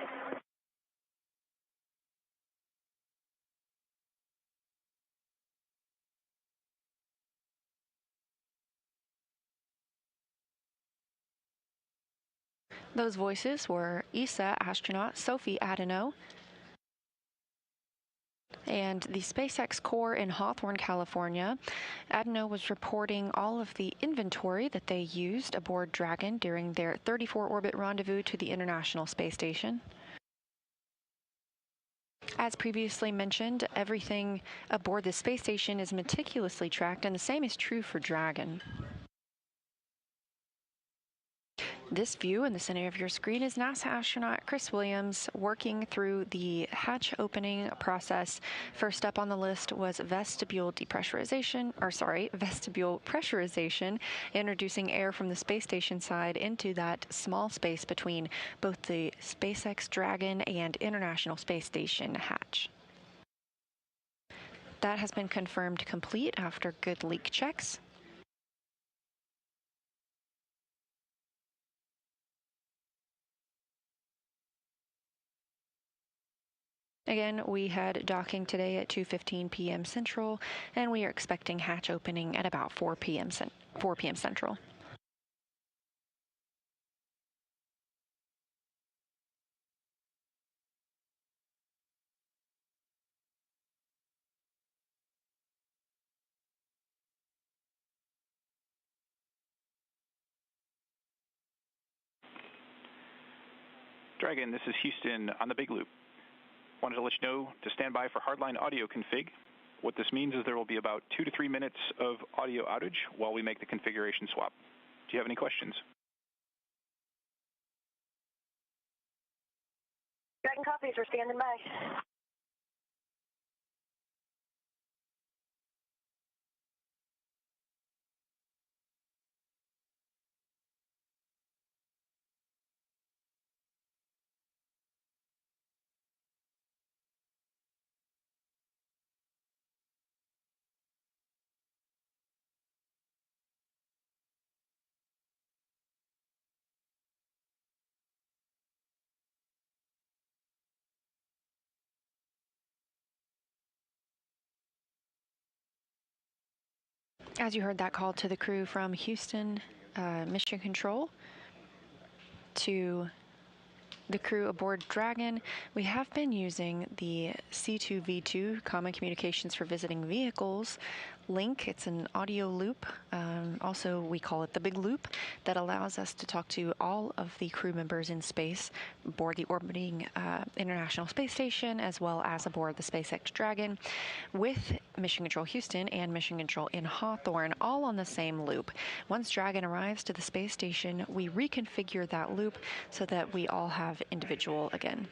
Those voices were ESA astronaut Sophie Adeno and the SpaceX core in Hawthorne, California. Adeno was reporting all of the inventory that they used aboard Dragon during their 34-orbit rendezvous to the International Space Station. As previously mentioned, everything aboard the space station is meticulously tracked, and the same is true for Dragon. This view in the center of your screen is NASA astronaut Chris Williams working through the hatch opening process. First up on the list was vestibule pressurization, introducing air from the space station side into that small space between both the SpaceX Dragon and International Space Station hatch. That has been confirmed complete after good leak checks. Again, we had docking today at 2:15 p.m. Central, and we are expecting hatch opening at about 4 p.m. Central. Dragon, this is Houston on the Big Loop. Wanted to let you know to stand by for hardline audio config. What this means is there will be about 2 to 3 minutes of audio outage while we make the configuration swap. Do you have any questions? Dragon copies, we're standing by. As you heard that call to the crew from Houston Mission Control to the crew aboard Dragon, we have been using the C2V2 Common Communications for Visiting Vehicles link. It's an audio loop. Also, we call it the Big Loop, that allows us to talk to all of the crew members in space aboard the orbiting International Space Station, as well as aboard the SpaceX Dragon, with Mission Control Houston and Mission Control in Hawthorne, all on the same loop. Once Dragon arrives to the space station, we reconfigure that loop so that we all have individual again.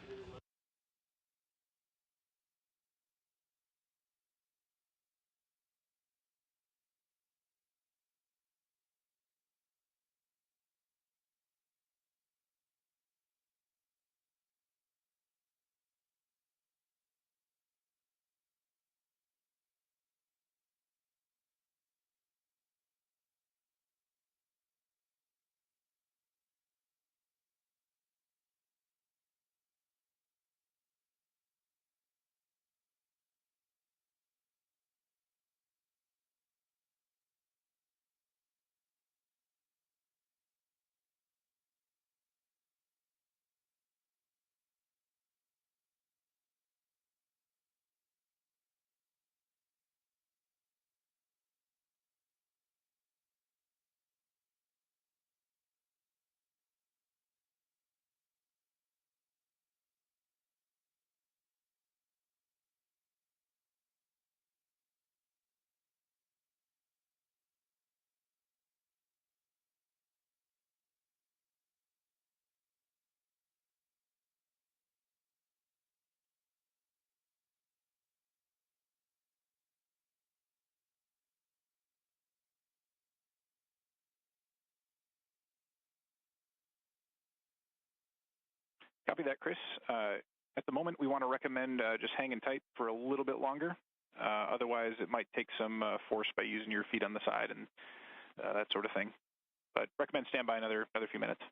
Copy that, Chris. At the moment, we want to recommend just hanging tight for a little bit longer. Otherwise, it might take some force by using your feet on the side and that sort of thing. But recommend stand by another few minutes.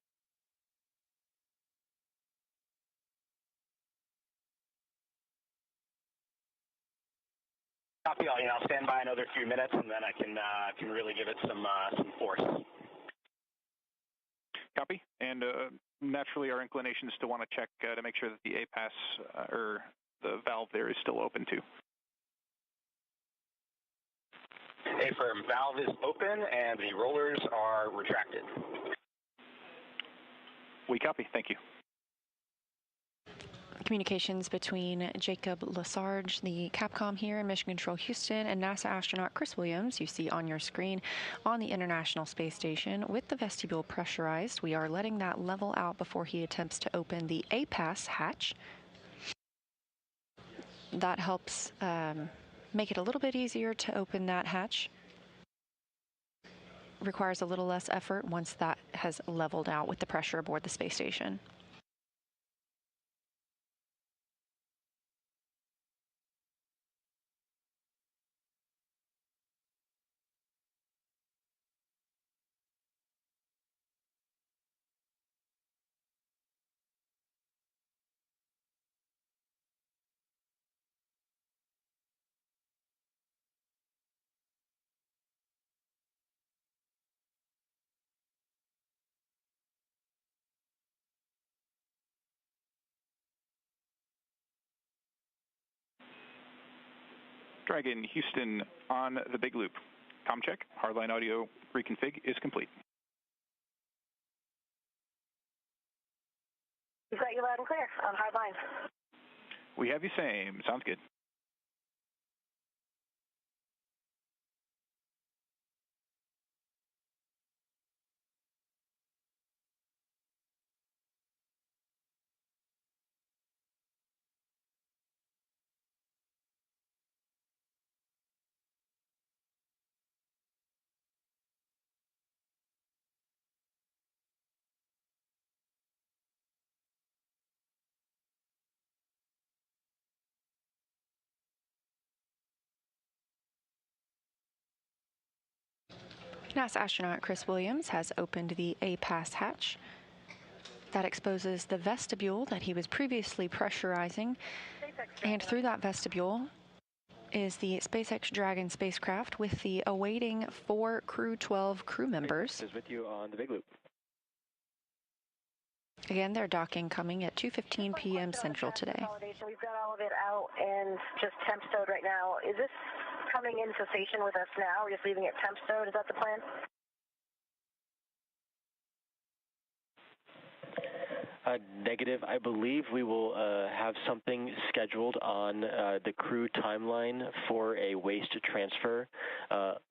Copy all. I'll stand by another few minutes, and then I can really give it some force. Copy. And naturally, our inclination is to want to check to make sure that the APAS or the valve there is still open too. Affirm. Valve is open, and the rollers are retracted. We copy. Thank you. Communications between Jacob Lesarge, the Capcom here in Mission Control Houston, and NASA astronaut Chris Williams, you see on your screen, on the International Space Station with the vestibule pressurized. We are letting that level out before he attempts to open the APAS hatch. That helps make it a little bit easier to open that hatch. Requires a little less effort once that has leveled out with the pressure aboard the space station. Dragon Houston on the Big Loop. Com check. Hardline audio reconfig is complete. We've got you loud and clear on hardline. We have you same. Sounds good. NASA astronaut Chris Williams has opened the APAS hatch. That exposes the vestibule that he was previously pressurizing, and through that vestibule, is the SpaceX Dragon spacecraft with the awaiting 4 Crew 12 crew members. Is with you on the big loop. Again, their docking coming at 2:15 p.m. Central today. We've got all of it out and just temp stowed right now. Is this coming into station with us now? We're just leaving it temp stowed. Is that the plan? Negative. I believe we will have something scheduled on the crew timeline for a waste transfer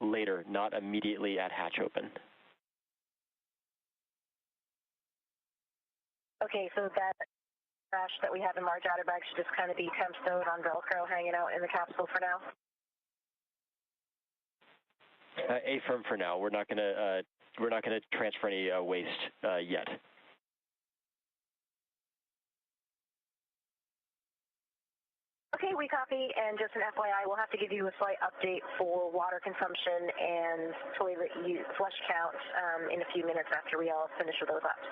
later, not immediately at hatch open. Okay, so that trash that we have in large outer bags should just kind of be temp stowed on Velcro hanging out in the capsule for now? Affirm for now. We're not gonna transfer any waste yet. Okay, we copy, and just an FYI, we'll have to give you a slight update for water consumption and toilet flush count in a few minutes after we all finish with those laps.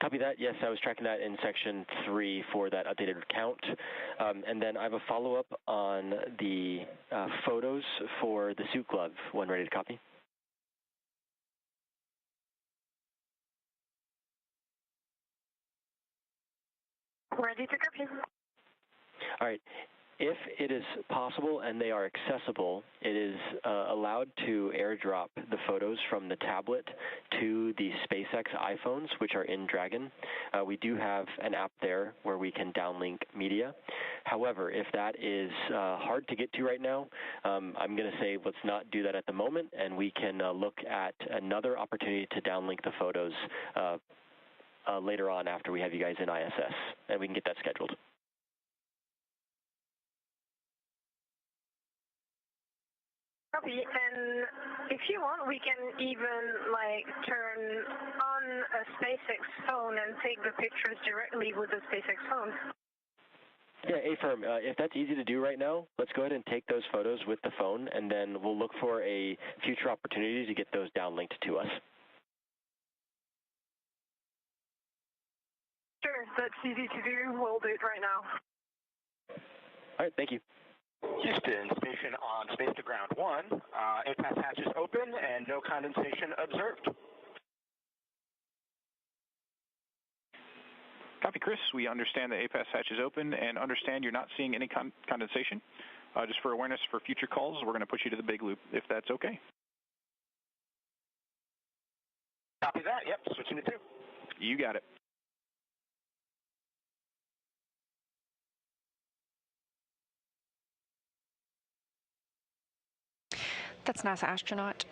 Copy that. Yes, I was tracking that in section 3 for that updated count. And then I have a follow-up on the photos for the suit glove when ready to copy. Ready to copy. All right. If it is possible and they are accessible, it is allowed to airdrop the photos from the tablet to the SpaceX iPhones, which are in Dragon. We do have an app there where we can downlink media. However, if that is hard to get to right now, I'm going to say let's not do that at the moment, and we can look at another opportunity to downlink the photos later on after we have you guys in ISS, and we can get that scheduled. Copy, and if you want, we can even turn on a SpaceX phone and take the pictures directly with the SpaceX phone. Yeah, Affirm, if that's easy to do right now, let's go ahead and take those photos with the phone, and then we'll look for a future opportunity to get those downlinked to us. Sure, that's easy to do. We'll do it right now. All right, thank you. Houston, station on space to ground 1. APAS hatch is open and no condensation observed. Copy, Chris. We understand the APAS hatch is open and understand you're not seeing any condensation. Just for awareness for future calls, we're going to put you to the big loop, if that's okay. Copy that. Yep, switching to 2. You got it. That's NASA astronaut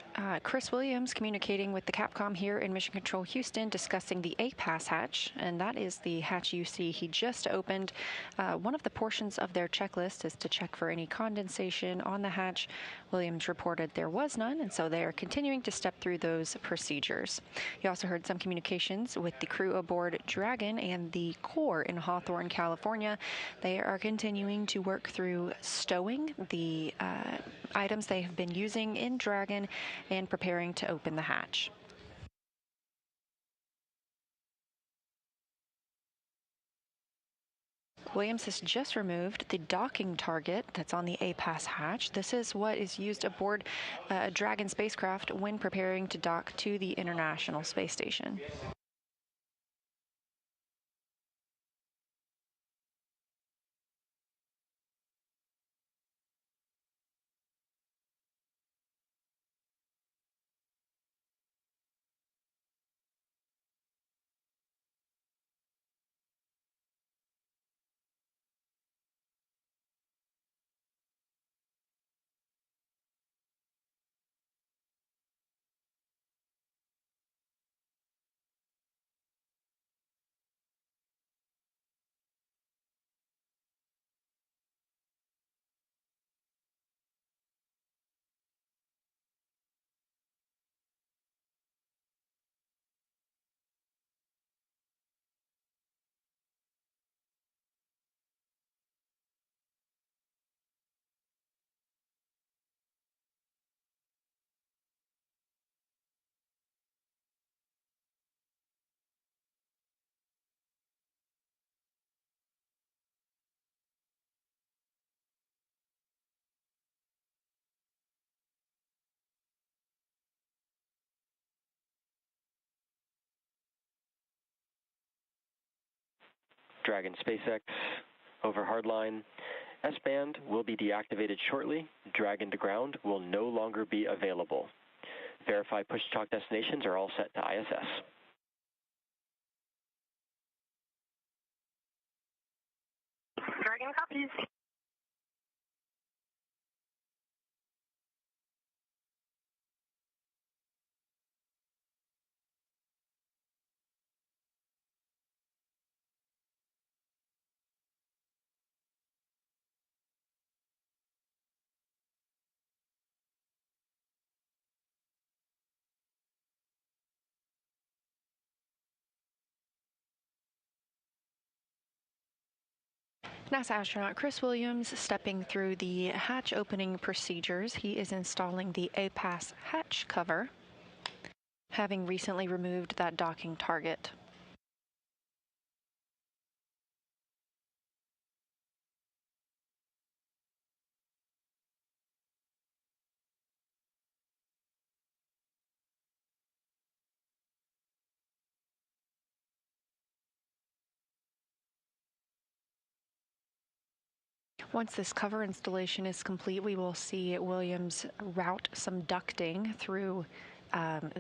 Chris Williams communicating with the Capcom here in Mission Control Houston, discussing the APAS hatch, and that is the hatch you see he just opened. One of the portions of their checklist is to check for any condensation on the hatch. Williams reported there was none, and so they are continuing to step through those procedures. You also heard some communications with the crew aboard Dragon and the core in Hawthorne, California. They are continuing to work through stowing the items they have been using in Dragon and preparing to open the hatch. Williams has just removed the docking target that's on the APAS hatch. This is what is used aboard a Dragon spacecraft when preparing to dock to the International Space Station. Dragon SpaceX, over hardline. S-band will be deactivated shortly. Dragon to ground will no longer be available. Verify push-to-talk destinations are all set to ISS. Dragon copies. NASA astronaut Chris Williams stepping through the hatch opening procedures. He is installing the APAS hatch cover, having recently removed that docking target. Once this cover installation is complete, we will see Williams route some ducting through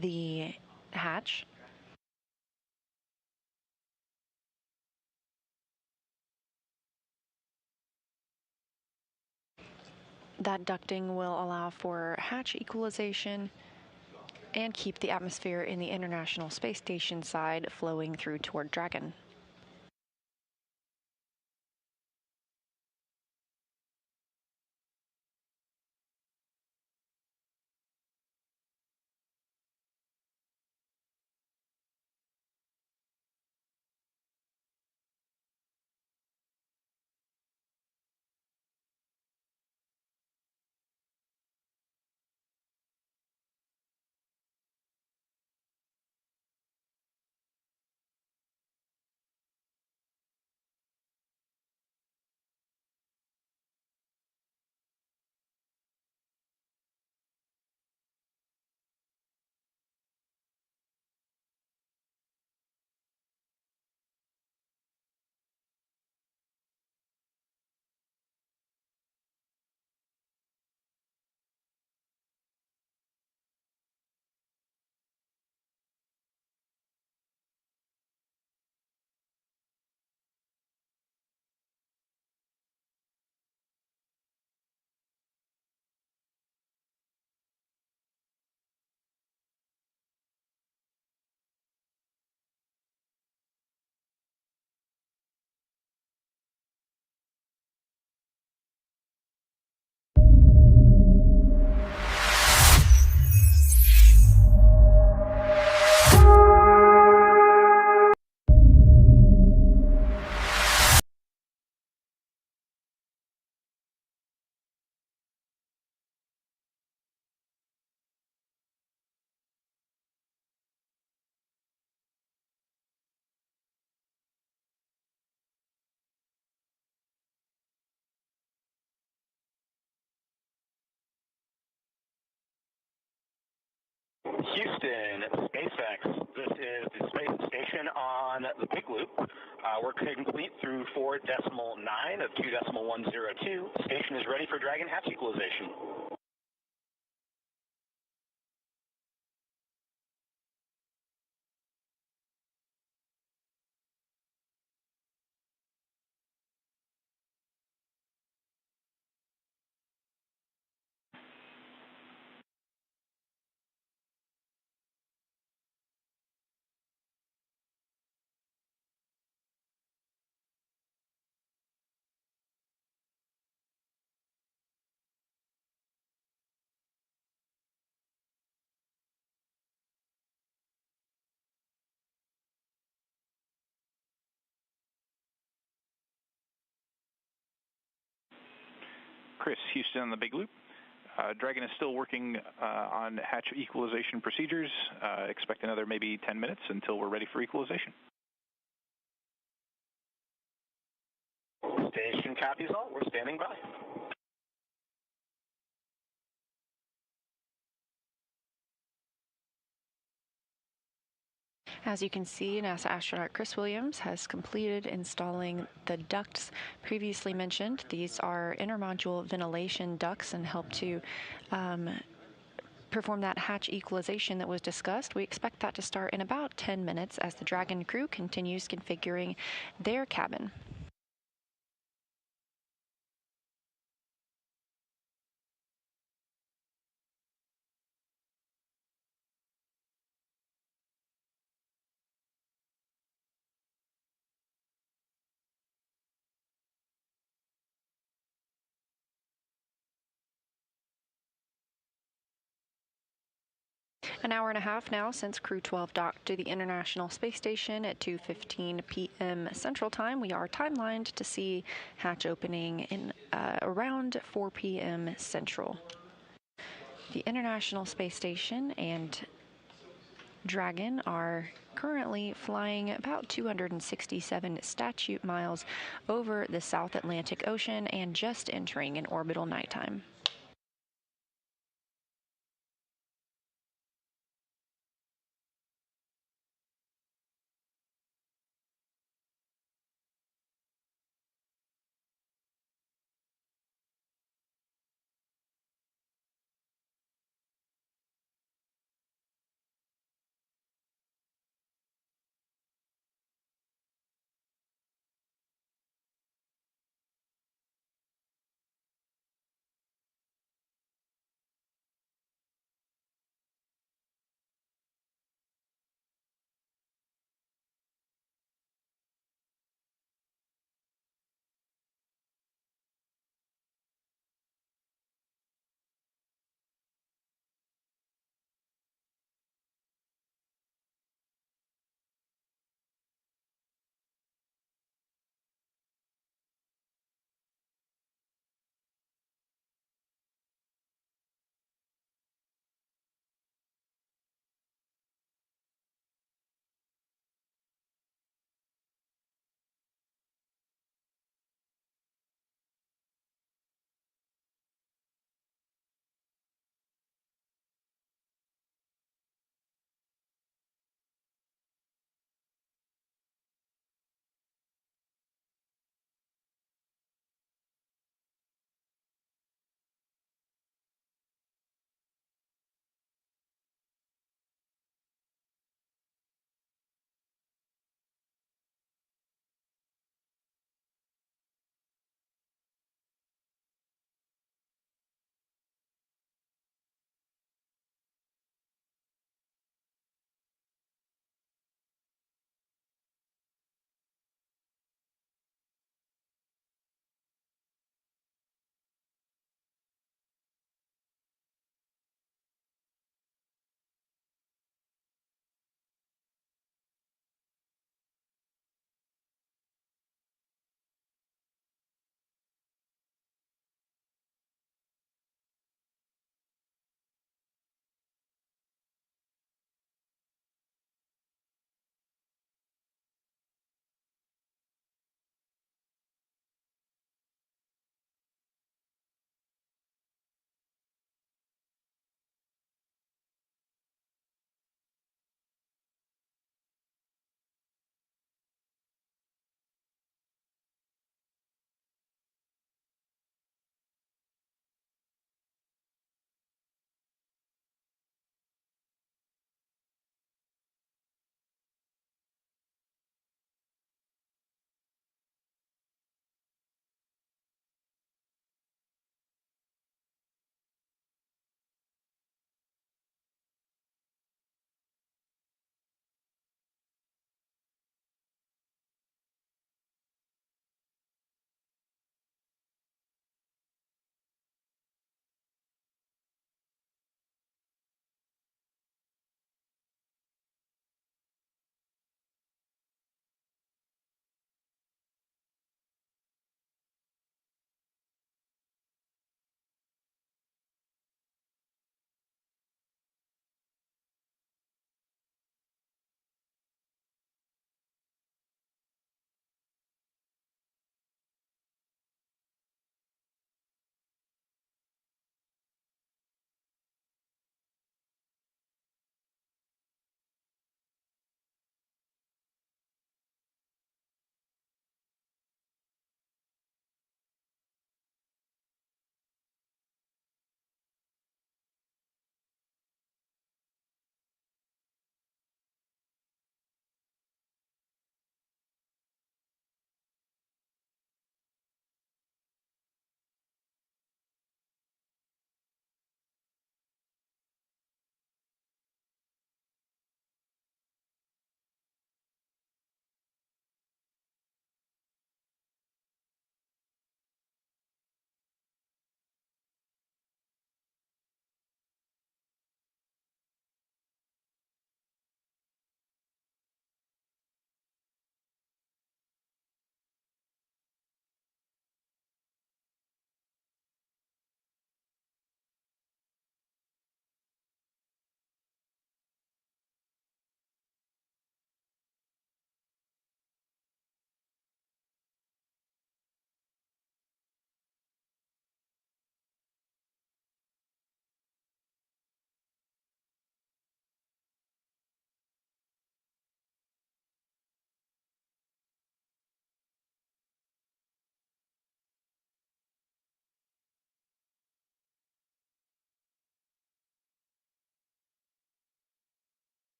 the hatch. That ducting will allow for hatch equalization and keep the atmosphere in the International Space Station side flowing through toward Dragon. Houston, SpaceX. This is the space station on the Big Loop. We're complete through 4.9 of 2.102. The station is ready for Dragon hatch equalization. Chris, Houston on the Big Loop. Dragon is still working on hatch equalization procedures. Expect another maybe 10 minutes until we're ready for equalization. Station copies all. We're standing by. As you can see, NASA astronaut Chris Williams has completed installing the ducts previously mentioned. These are intermodule ventilation ducts and help to perform that hatch equalization that was discussed. We expect that to start in about 10 minutes as the Dragon crew continues configuring their cabin. An hour and a half now since Crew 12 docked to the International Space Station at 2:15 p.m. Central Time. We are timelined to see hatch opening in around 4 p.m. Central. The International Space Station and Dragon are currently flying about 267 statute miles over the South Atlantic Ocean and just entering an orbital nighttime.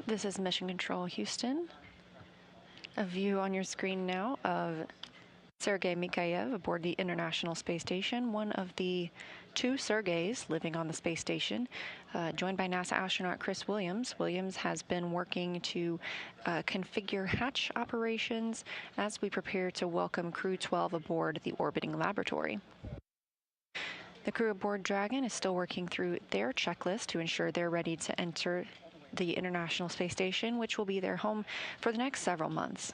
This is Mission Control Houston. A view on your screen now of Sergei Mikhaev aboard the International Space Station, one of the two Sergeys living on the space station, joined by NASA astronaut Chris Williams. Williams has been working to configure hatch operations as we prepare to welcome Crew 12 aboard the orbiting laboratory. The crew aboard Dragon is still working through their checklist to ensure they're ready to enter the International Space Station, which will be their home for the next several months.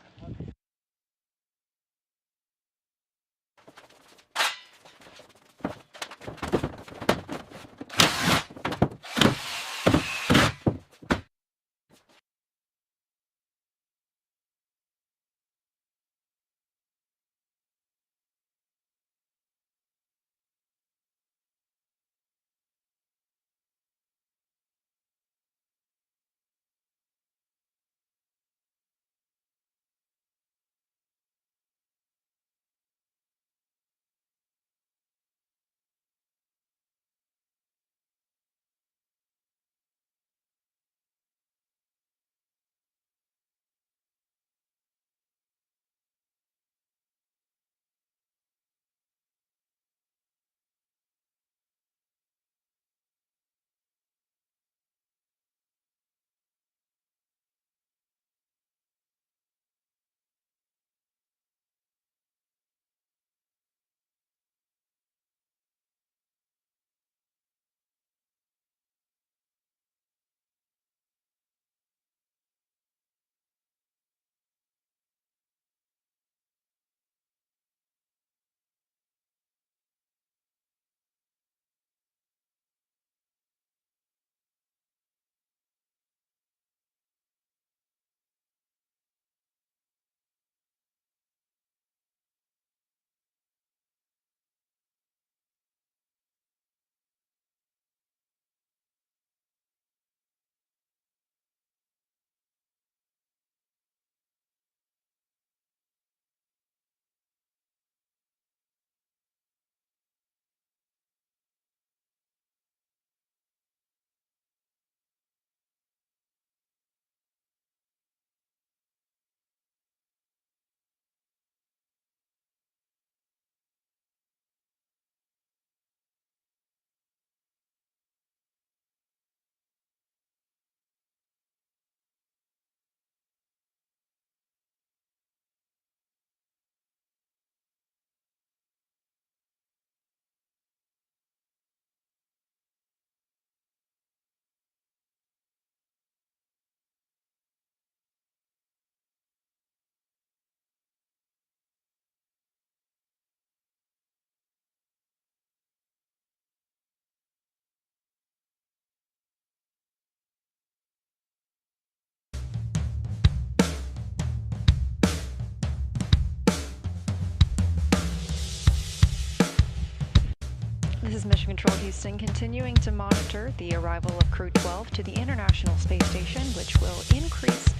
This is Mission Control Houston, continuing to monitor the arrival of Crew 12 to the International Space Station, which will increase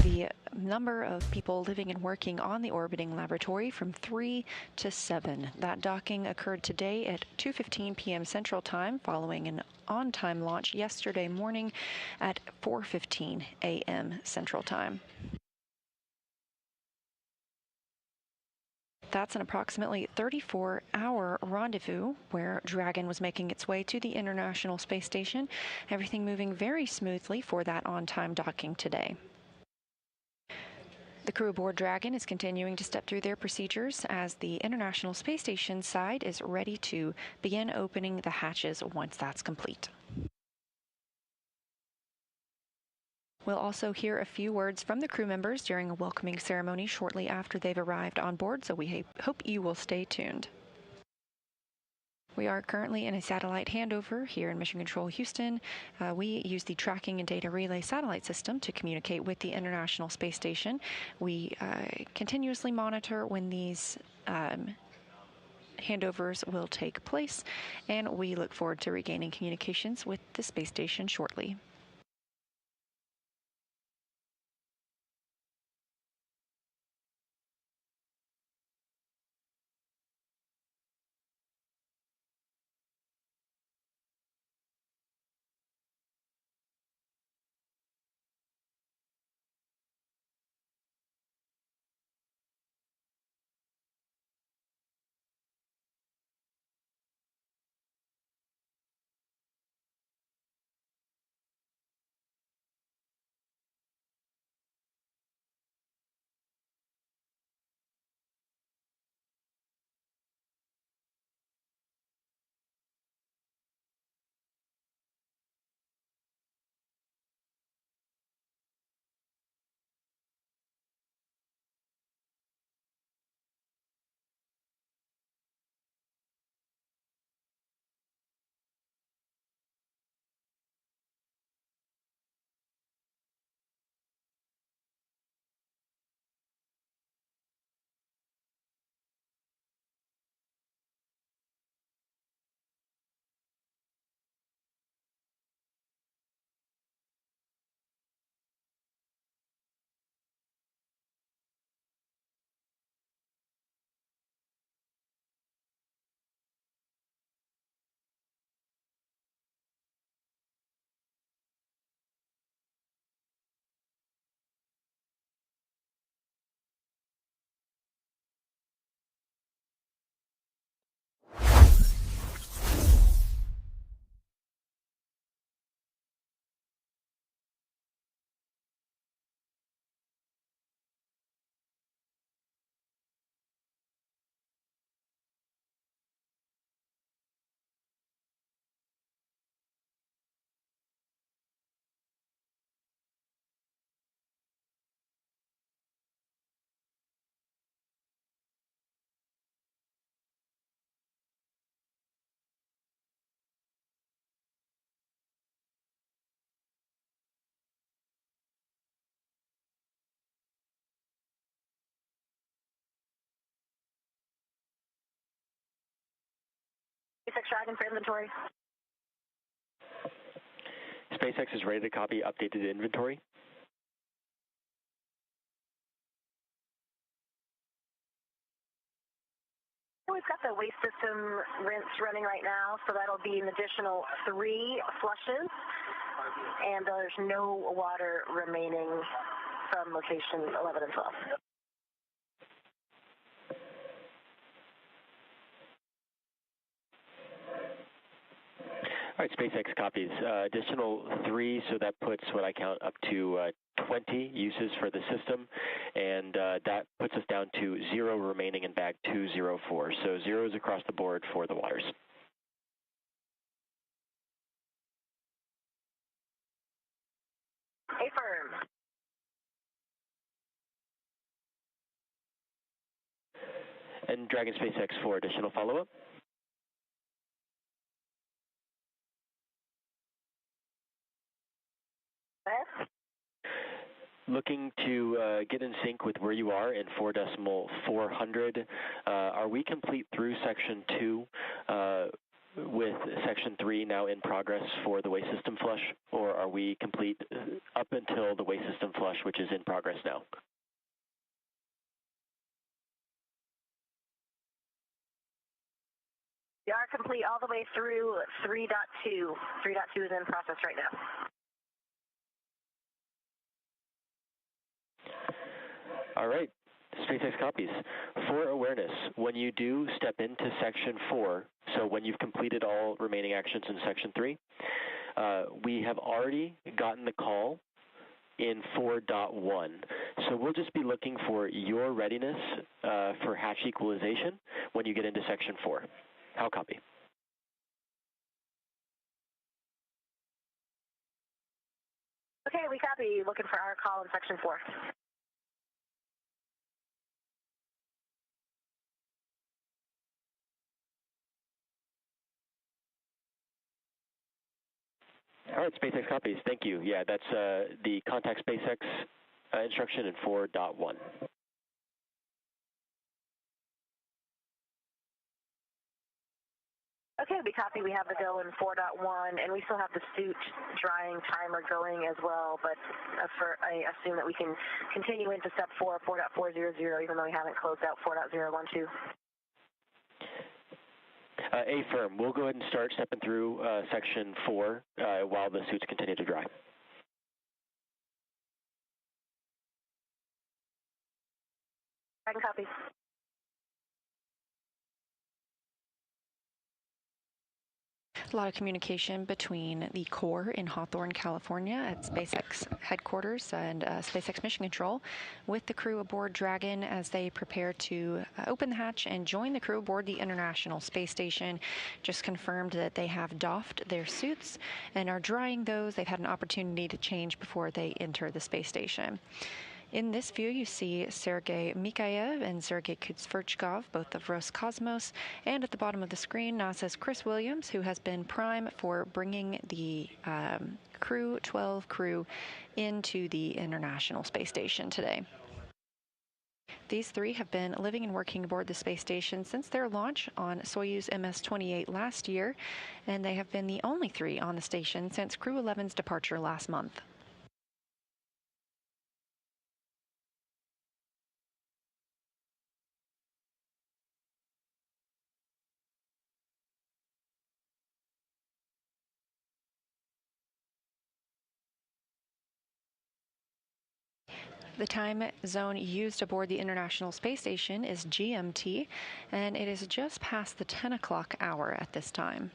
the number of people living and working on the orbiting laboratory from 3 to 7. That docking occurred today at 2:15 p.m. Central Time, following an on-time launch yesterday morning at 4:15 a.m. Central Time. That's an approximately 34-hour rendezvous where Dragon was making its way to the International Space Station. Everything moving very smoothly for that on-time docking today. The crew aboard Dragon is continuing to step through their procedures as the International Space Station side is ready to begin opening the hatches once that's complete. We'll also hear a few words from the crew members during a welcoming ceremony shortly after they've arrived on board, so we hope you will stay tuned. We are currently in a satellite handover here in Mission Control Houston. We use the Tracking and Data Relay satellite system to communicate with the International Space Station. We continuously monitor when these handovers will take place, and we look forward to regaining communications with the space station shortly. Dragon for inventory. SpaceX is ready to copy updated inventory. We've got the waste system rinse running right now, so that'll be an additional 3 flushes, and there's no water remaining from location 11 and 12. All right, SpaceX copies. Additional 3, so that puts what I count up to 20 uses for the system, and that puts us down to 0 remaining in bag 204. So zeros across the board for the waters. Affirm. And Dragon SpaceX for additional follow-up. Looking to get in sync with where you are in 4.400. Are we complete through section 2 with section 3 now in progress for the waste system flush, or are we complete up until the waste system flush, which is in progress now? We are complete all the way through 3.2. 3.2 is in process right now. All right, SpaceX copies. For awareness, when you do step into section 4, so when you've completed all remaining actions in section 3, we have already gotten the call in 4.1. So we'll just be looking for your readiness for hatch equalization when you get into section 4. How copy? Okay, we copy. Looking for our call in section 4. All right, SpaceX copies. Thank you. Yeah, that's the contact SpaceX instruction in 4.1. Okay, we copy. We have the go in 4.1, and we still have the suit drying timer going as well, but I assume that we can continue into step 4, 4.400, even though we haven't closed out 4.012. Affirm. We'll go ahead and start stepping through section 4 while the suits continue to dry. I can copy. A lot of communication between the core in Hawthorne, California at SpaceX headquarters and SpaceX Mission Control with the crew aboard Dragon as they prepare to open the hatch and join the crew aboard the International Space Station. Just confirmed that they have doffed their suits and are drying those. They've had an opportunity to change before they enter the space station. In this view, you see Sergei Mikhaev and Sergei Kutsverchkov, both of Roscosmos, and at the bottom of the screen, NASA's Chris Williams, who has been prime for bringing the Crew 12 crew into the International Space Station today. These 3 have been living and working aboard the space station since their launch on Soyuz MS-28 last year, and they have been the only 3 on the station since Crew 11's departure last month. The time zone used aboard the International Space Station is GMT, and it is just past the 10 o'clock hour at this time.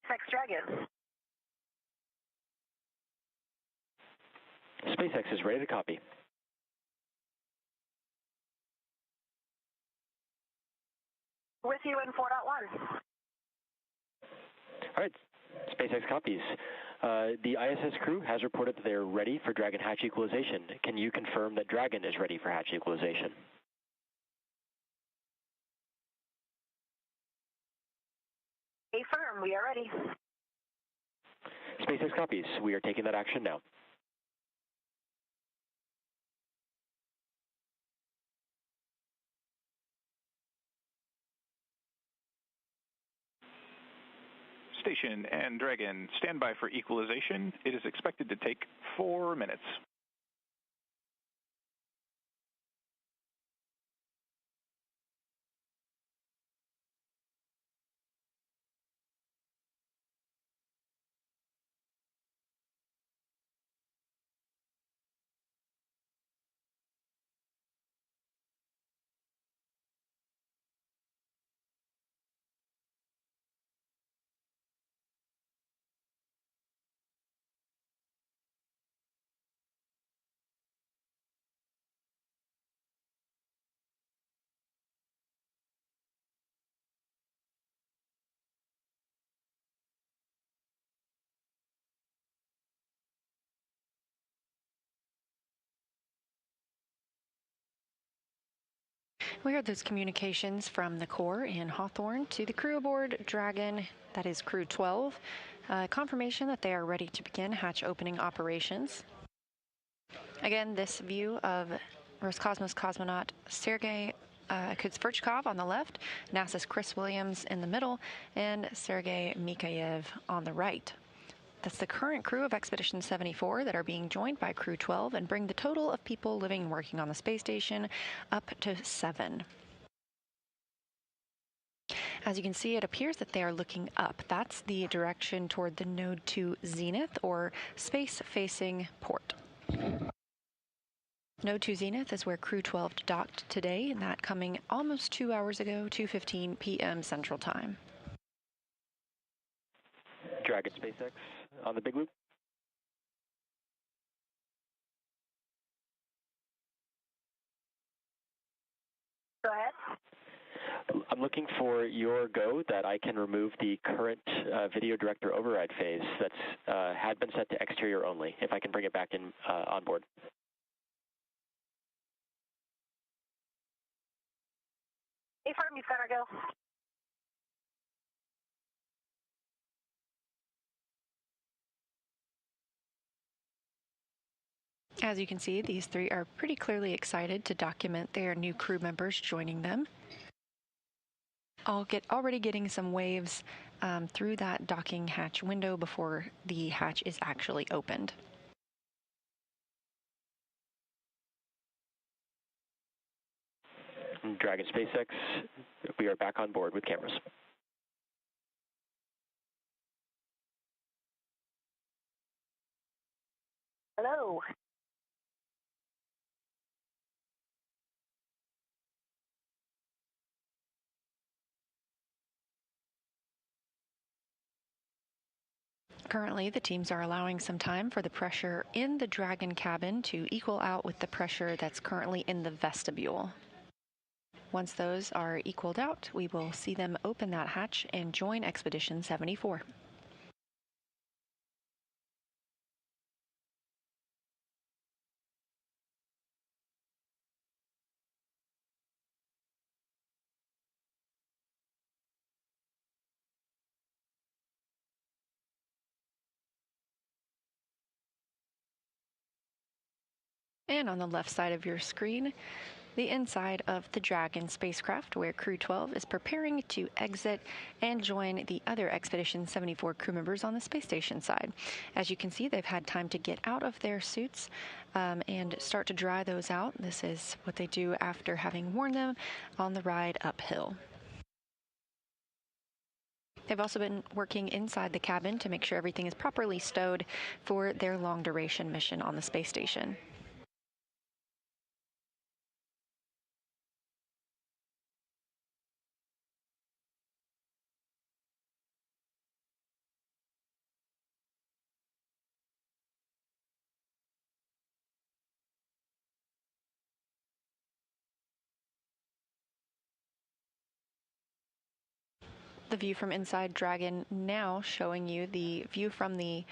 SpaceX Dragon. SpaceX is ready to copy. With you in 4.1. All right, SpaceX copies. The ISS crew has reported that they're ready for Dragon hatch equalization. Can you confirm that Dragon is ready for hatch equalization? Affirm, we are ready. SpaceX copies. We are taking that action now. Station and Dragon, stand by for equalization. It is expected to take 4 minutes. We heard those communications from the Corps in Hawthorne to the crew aboard Dragon, that is Crew 12. Confirmation that they are ready to begin hatch opening operations. Again, this view of Roscosmos cosmonaut Sergei Kudzverchkov on the left, NASA's Chris Williams in the middle, and Sergei Mikhaev on the right. That's the current crew of Expedition 74 that are being joined by Crew 12 and bring the total of people living and working on the space station up to 7. As you can see, it appears that they are looking up. That's the direction toward the Node 2 Zenith, or space-facing port. Node 2 Zenith is where Crew 12 docked today, and that coming almost 2 hours ago, 2:15 p.m. Central Time. Dragon SpaceX on the big loop. Go ahead. I'm looking for your go that I can remove the current video director override phase that's had been set to exterior only, if I can bring it back in on board. Affirm, you've got to go. As you can see, these three are pretty clearly excited to document their new crew members joining them. Already getting some waves through that docking hatch window before the hatch is actually opened. Dragon SpaceX, we are back on board with cameras. Hello. Currently, the teams are allowing some time for the pressure in the Dragon cabin to equal out with the pressure that's currently in the vestibule. Once those are equaled out, we will see them open that hatch and join Expedition 74. And on the left side of your screen, the inside of the Dragon spacecraft, where Crew 12 is preparing to exit and join the other Expedition 74 crew members on the space station side. As you can see, they've had time to get out of their suits and start to dry those out. This is what they do after having worn them on the ride uphill. They've also been working inside the cabin to make sure everything is properly stowed for their long-duration mission on the space station. the view from inside Dragon now showing you the view from the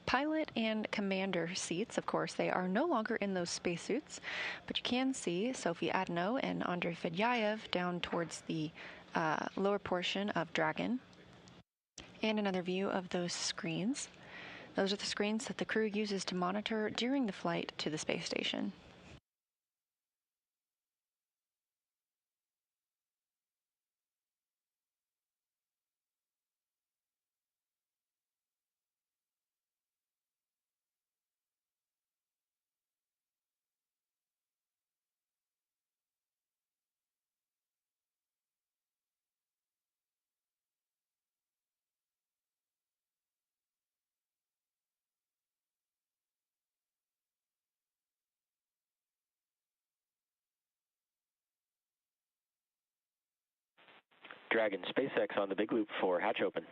pilot and commander seats. Of course, they are no longer in those spacesuits, but you can see Sophie Adano and Andrei Fedyaev down towards the lower portion of Dragon. And another view of those screens. Those are the screens that the crew uses to monitor during the flight to the space station. Dragon, SpaceX on the big loop for hatch open.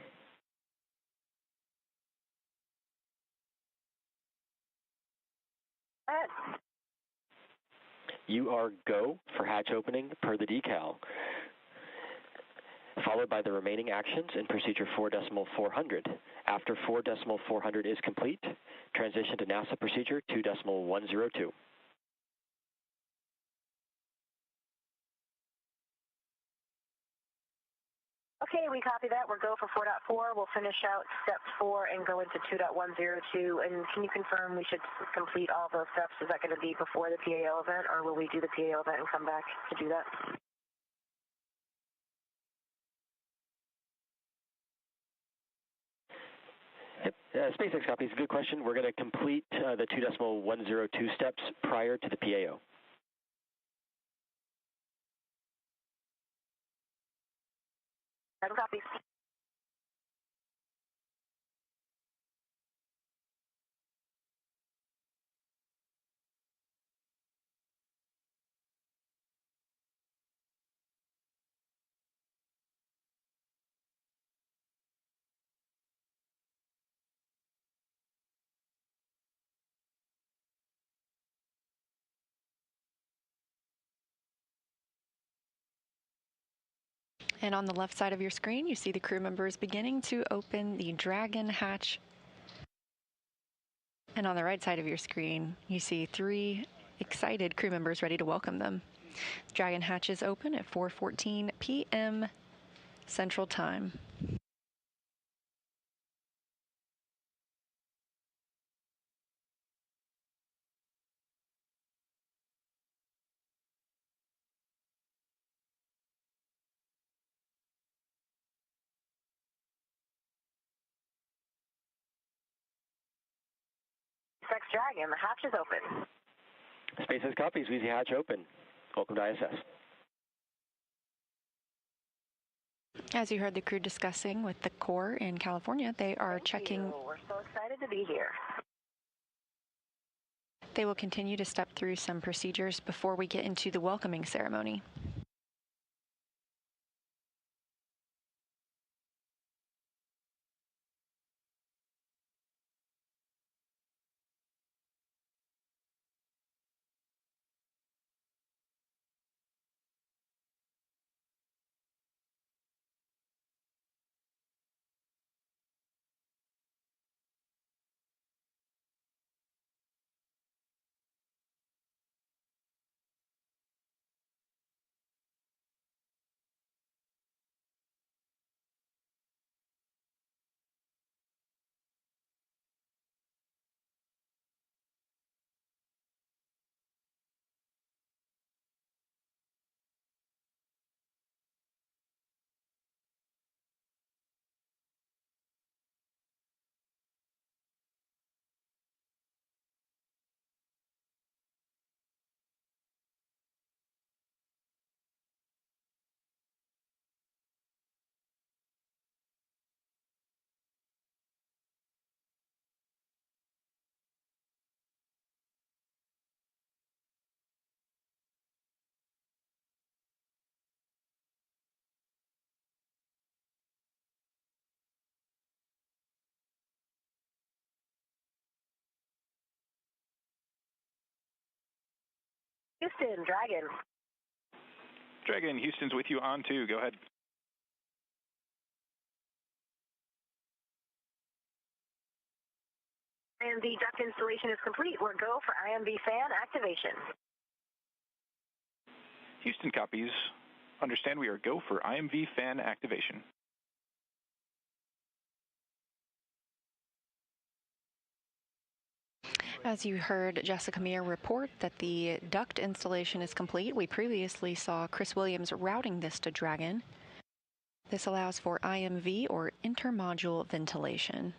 You are go for hatch opening per the decal, followed by the remaining actions in procedure 4.400. After 4.400 is complete, transition to NASA procedure 2.102. Okay, we copy that. We're go for 4.4. We'll finish out step 4 and go into 2.102. And can you confirm we should complete all those steps? Is that going to be before the PAO event, or will we do the PAO event and come back to do that? Yep. SpaceX copies. Good question. We're going to complete the 2.102 steps prior to the PAO. Copy. And on the left side of your screen, you see the crew members beginning to open the Dragon hatch. And on the right side of your screen, you see 3 excited crew members ready to welcome them. Dragon hatch is open at 4:14 p.m. Central Time. SpaceX Dragon, the hatch is open. SpaceX copies. We see hatch open. Welcome to ISS. As you heard the crew discussing with the Corps in California, they are checking. We're so excited to be here. They will continue to step through some procedures before we get into the welcoming ceremony. Houston, Dragon. Dragon, Houston's with you on 2. Go ahead. IMV duct installation is complete. We're go for IMV fan activation. Houston copies. Understand we are go for IMV fan activation. As you heard Jessica Meir report that the duct installation is complete, we previously saw Chris Williams routing this to Dragon. This allows for IMV, or intermodule ventilation.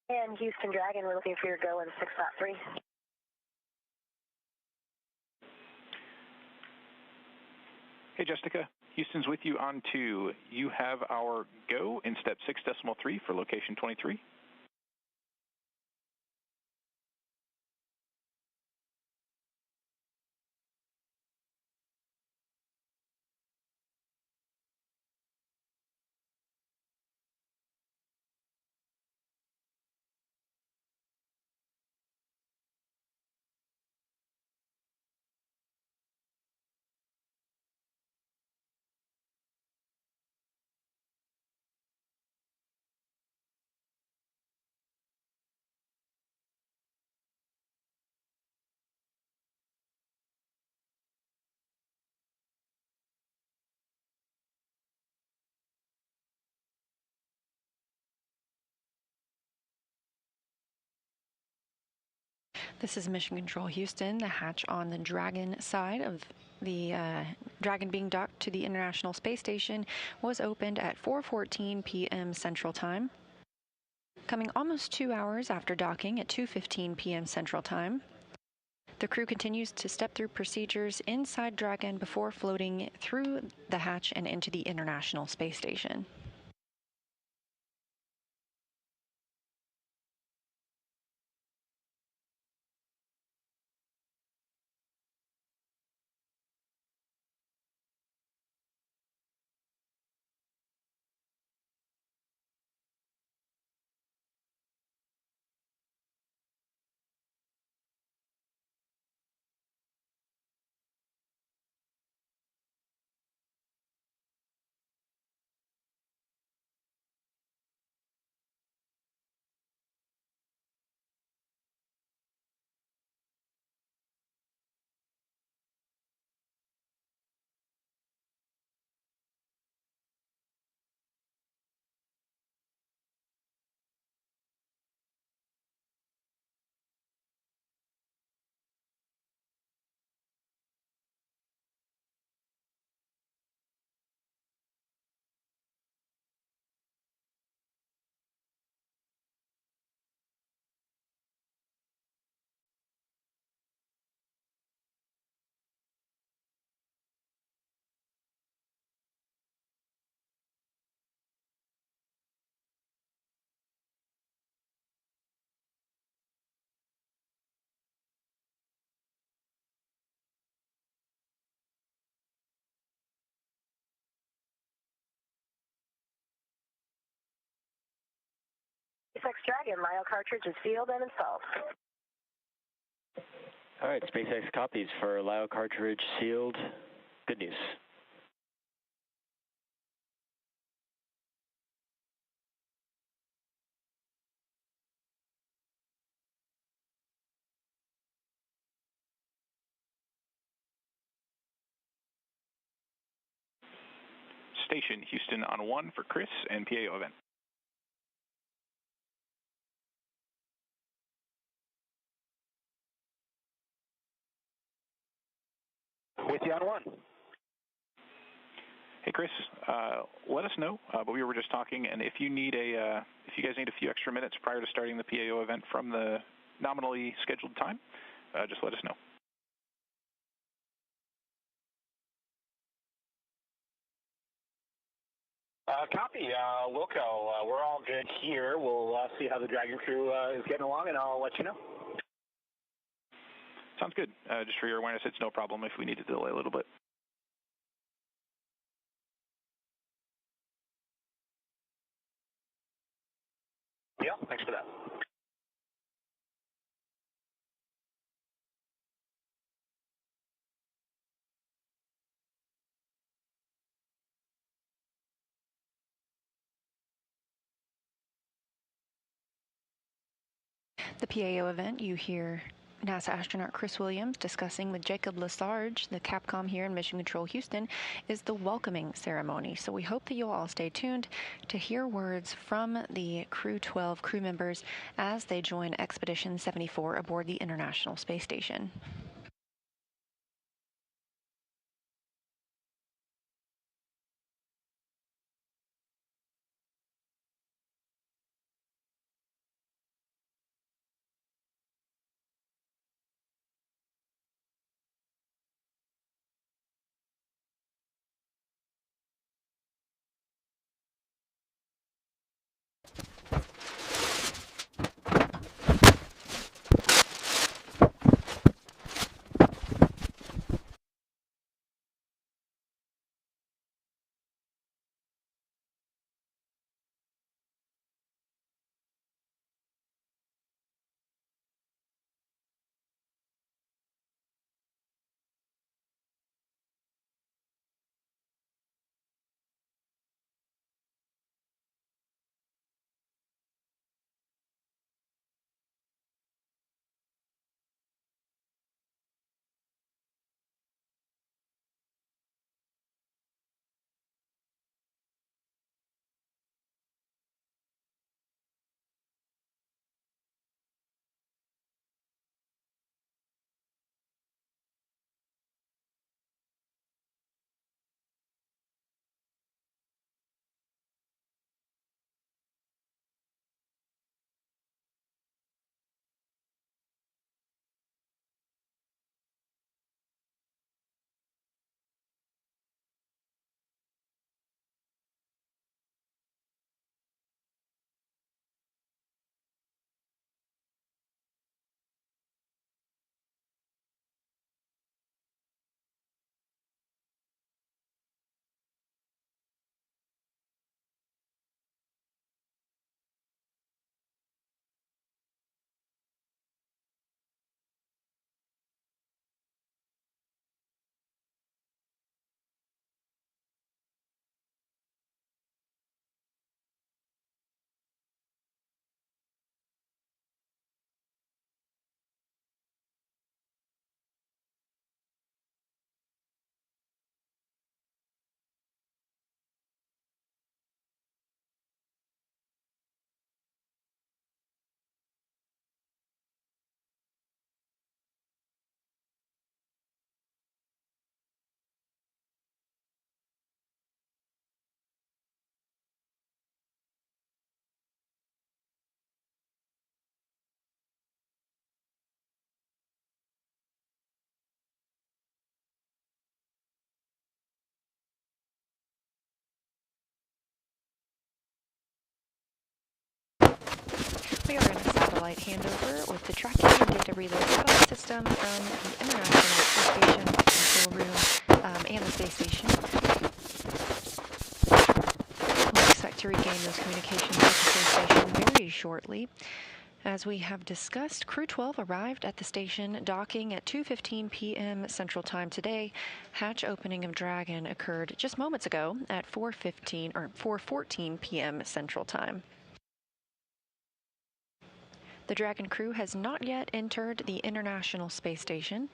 And Houston Dragon, we're looking for your go in 6.3. Hey, Jessica. Houston's with you on 2. You have our go in step 6.3 for location 23. This is Mission Control Houston. The hatch on the Dragon side of the Dragon being docked to the International Space Station was opened at 4:14 p.m. Central Time. Coming almost 2 hours after docking at 2:15 p.m. Central Time. The crew continues to step through procedures inside Dragon before floating through the hatch and into the International Space Station. SpaceX Dragon, Lyo cartridge is sealed and installed. All right, SpaceX copies for Lyo cartridge sealed. Good news. station. Houston on 1 for Chris and PAO event. With you on 1. Hey Chris, let us know. But we were just talking, and if you need if you guys need a few extra minutes prior to starting the PAO event from the nominally scheduled time, just let us know. Copy, Wilco. We're all good here. We'll see how the Dragon crew is getting along, and I'll let you know. Sounds good. Just for your awareness, it's no problem if we need to delay a little bit. Yeah, thanks for that. The PAO event, you hear NASA astronaut Chris Williams discussing with Jacob Lesarge, the Capcom here in Mission Control Houston, is the welcoming ceremony. So we hope that you'll all stay tuned to hear words from the Crew 12 crew members as they join Expedition 74 aboard the International Space Station. We are in a satellite handover with the tracking and data relay phone system from the International Space Station control room and the space station. We'll expect to regain those communications with the space station very shortly. As we have discussed, Crew 12 arrived at the station docking at 2:15 p.m. Central Time today. Hatch opening of Dragon occurred just moments ago at 4:14 p.m. Central Time. The Dragon crew has not yet entered the International Space Station.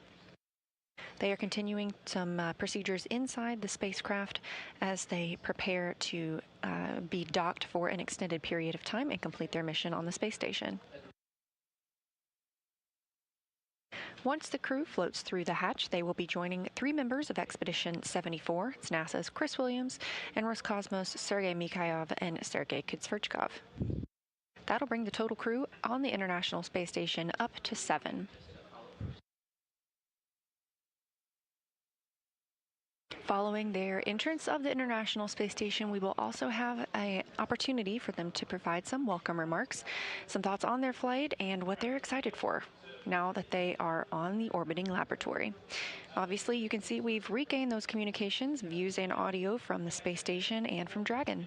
They are continuing some procedures inside the spacecraft as they prepare to be docked for an extended period of time and complete their mission on the space station. Once the crew floats through the hatch, they will be joining 3 members of Expedition 74. It's NASA's Chris Williams and Roscosmos' Sergei Mikhailov and Sergei Kudzverchkov. That'll bring the total crew on the International Space Station up to 7. Following their entrance of the International Space Station, we will also have an opportunity for them to provide some welcome remarks, some thoughts on their flight, and what they're excited for now that they are on the orbiting laboratory. Obviously, you can see we've regained those communications, views, and audio from the space station and from Dragon.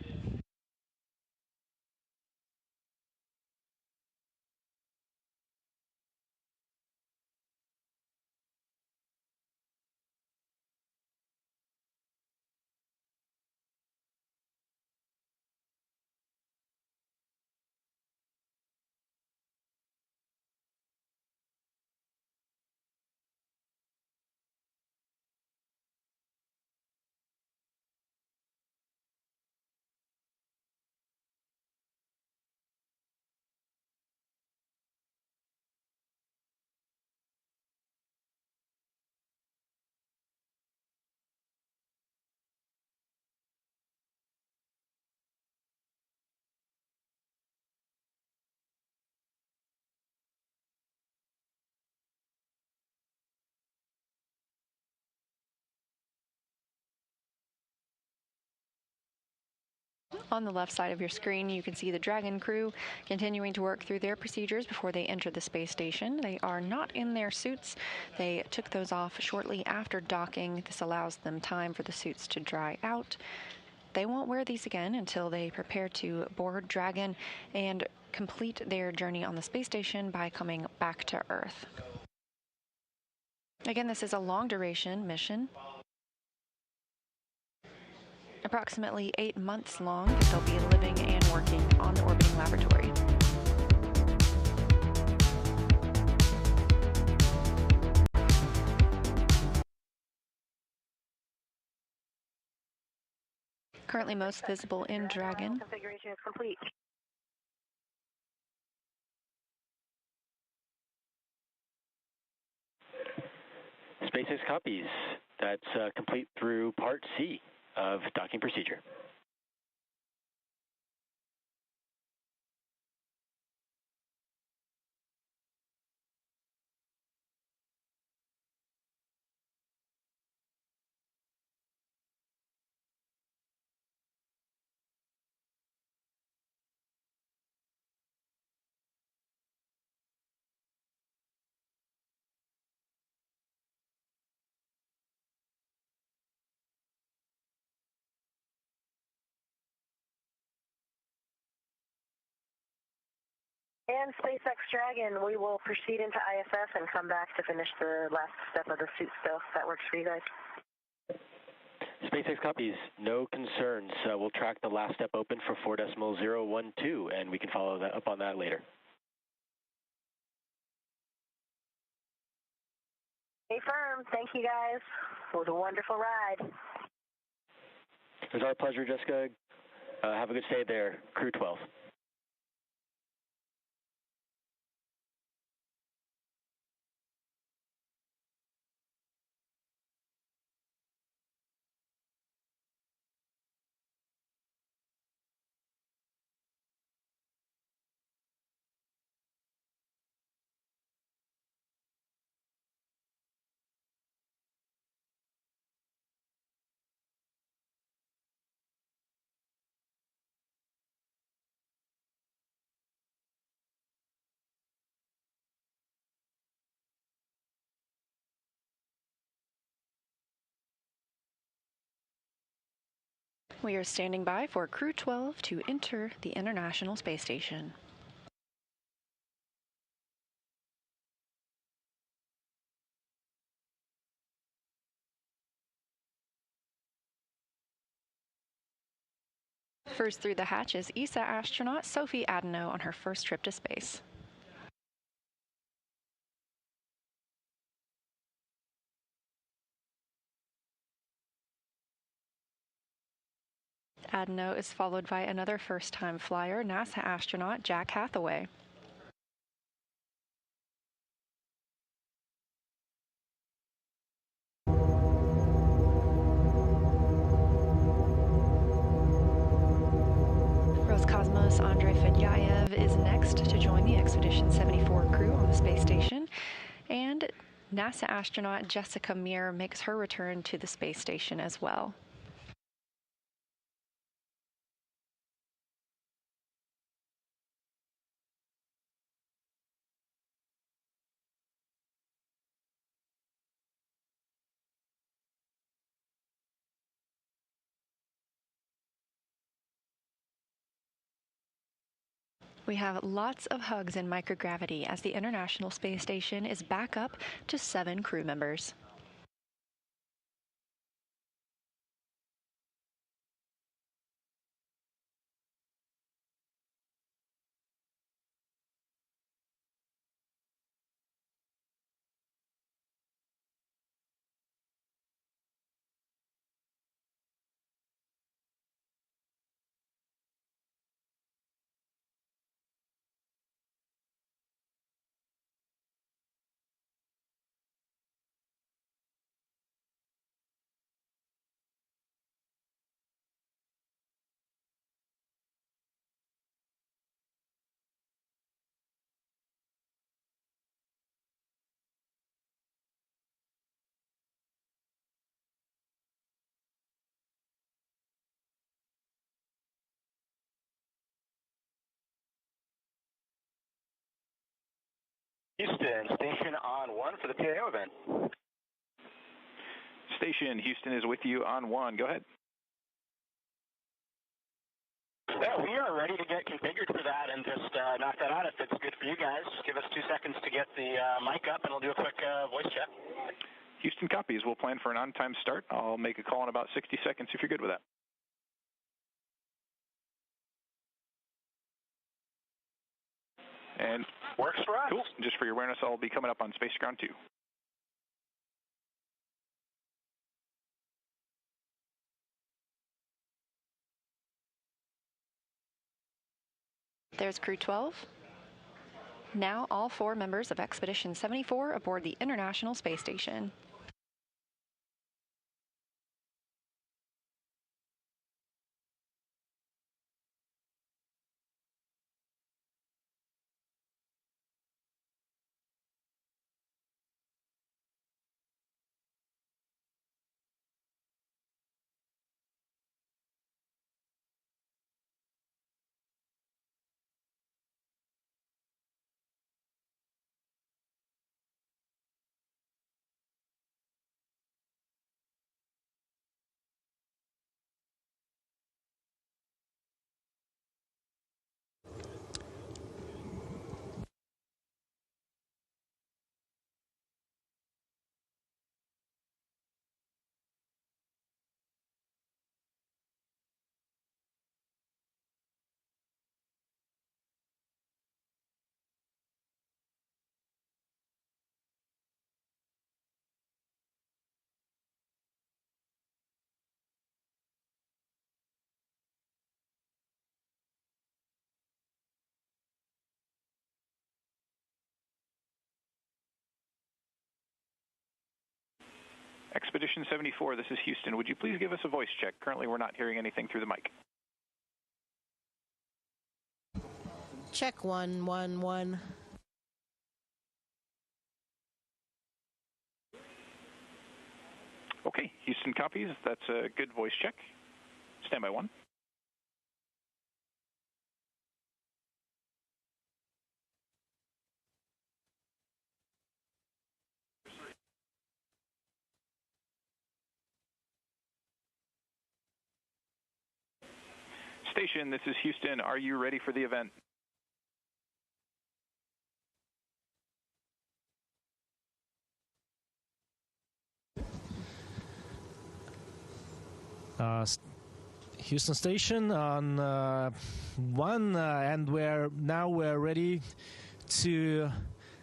On the left side of your screen, you can see the Dragon crew continuing to work through their procedures before they enter the space station. They are not in their suits. They took those off shortly after docking. This allows them time for the suits to dry out. They won't wear these again until they prepare to board Dragon and complete their journey on the space station by coming back to Earth. Again, this is a long-duration mission. Approximately 8 months long that they'll be living and working on the orbiting laboratory. Currently most visible in Dragon. Configuration is complete. SpaceX copies. That's complete through Part C of docking procedure. And SpaceX Dragon, we will proceed into ISS and come back to finish the last step of the suit stuff. That works for you guys. SpaceX copies. No concerns. We'll track the last step open for 4.012, and we can follow that up on that later. Stay firm. Thank you, guys. It was a wonderful ride. It was our pleasure, Jessica. Have a good stay there, Crew 12. We are standing by for Crew 12 to enter the International Space Station. First through the hatch is ESA astronaut Sophie Adeno on her first trip to space. Adeno is followed by another first-time flyer, NASA astronaut Jack Hathaway. Roscosmos Andrei Fedyayev is next to join the Expedition 74 crew on the space station, and NASA astronaut Jessica Meir makes her return to the space station as well. We have lots of hugs in microgravity as the International Space Station is back up to 7 crew members. Houston, station on 1 for the PAO event. Station, Houston is with you on 1. Go ahead. Yeah, we are ready to get configured for that and just knock that out if it's good for you guys. Just give us 2 seconds to get the mic up and we'll do a quick voice check. Houston copies. We'll plan for an on-time start. I'll make a call in about 60 seconds if you're good with that. And works for us. Cool. Just for your awareness, I'll be coming up on Space Ground 2. There's Crew 12. Now all 4 members of Expedition 74 aboard the International Space Station. Expedition 74, this is Houston. Would you please give us a voice check? Currently, we're not hearing anything through the mic. Check 111. Okay, Houston copies. That's a good voice check. Standby 1. Station, this is Houston. Are you ready for the event? Houston Station on 1, and we're ready to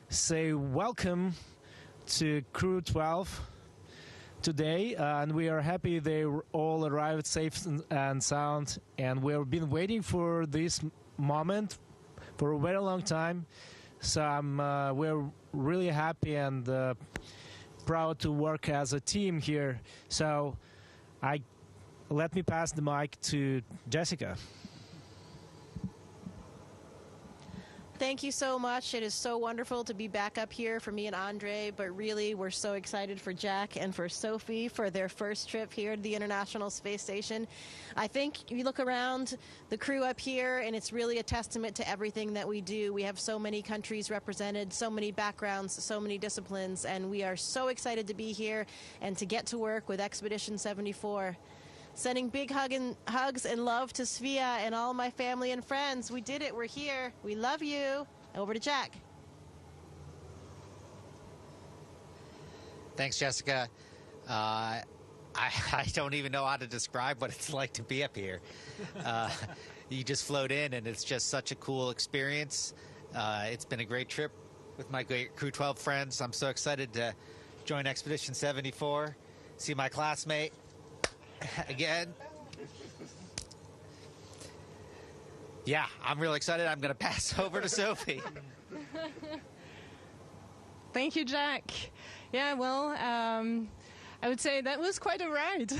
say welcome to Crew 12 today, and we are happy they all arrived safe and sound. And we've been waiting for this moment for a very long time. So we're really happy and proud to work as a team here. So let me pass the mic to Jessica. Thank you so much. It is so wonderful to be back up here for me and Andre, but really we're so excited for Jack and for Sophie for their first trip here to the International Space Station. I think you look around the crew up here and it's really a testament to everything that we do. We have so many countries represented, so many backgrounds, so many disciplines, and we are so excited to be here and to get to work with Expedition 74. Sending big hugs and love to Svea and all my family and friends. We did it. We're here. We love you. Over to Jack. Thanks, Jessica. I don't even know how to describe what it's like to be up here. You just float in, and it's just such a cool experience. It's been a great trip with my great Crew 12 friends. I'm so excited to join Expedition 74, see my classmate again. Yeah, I'm really excited. I'm going to pass over to Sophie. Thank you, Jack. Yeah, well, I would say that was quite a ride,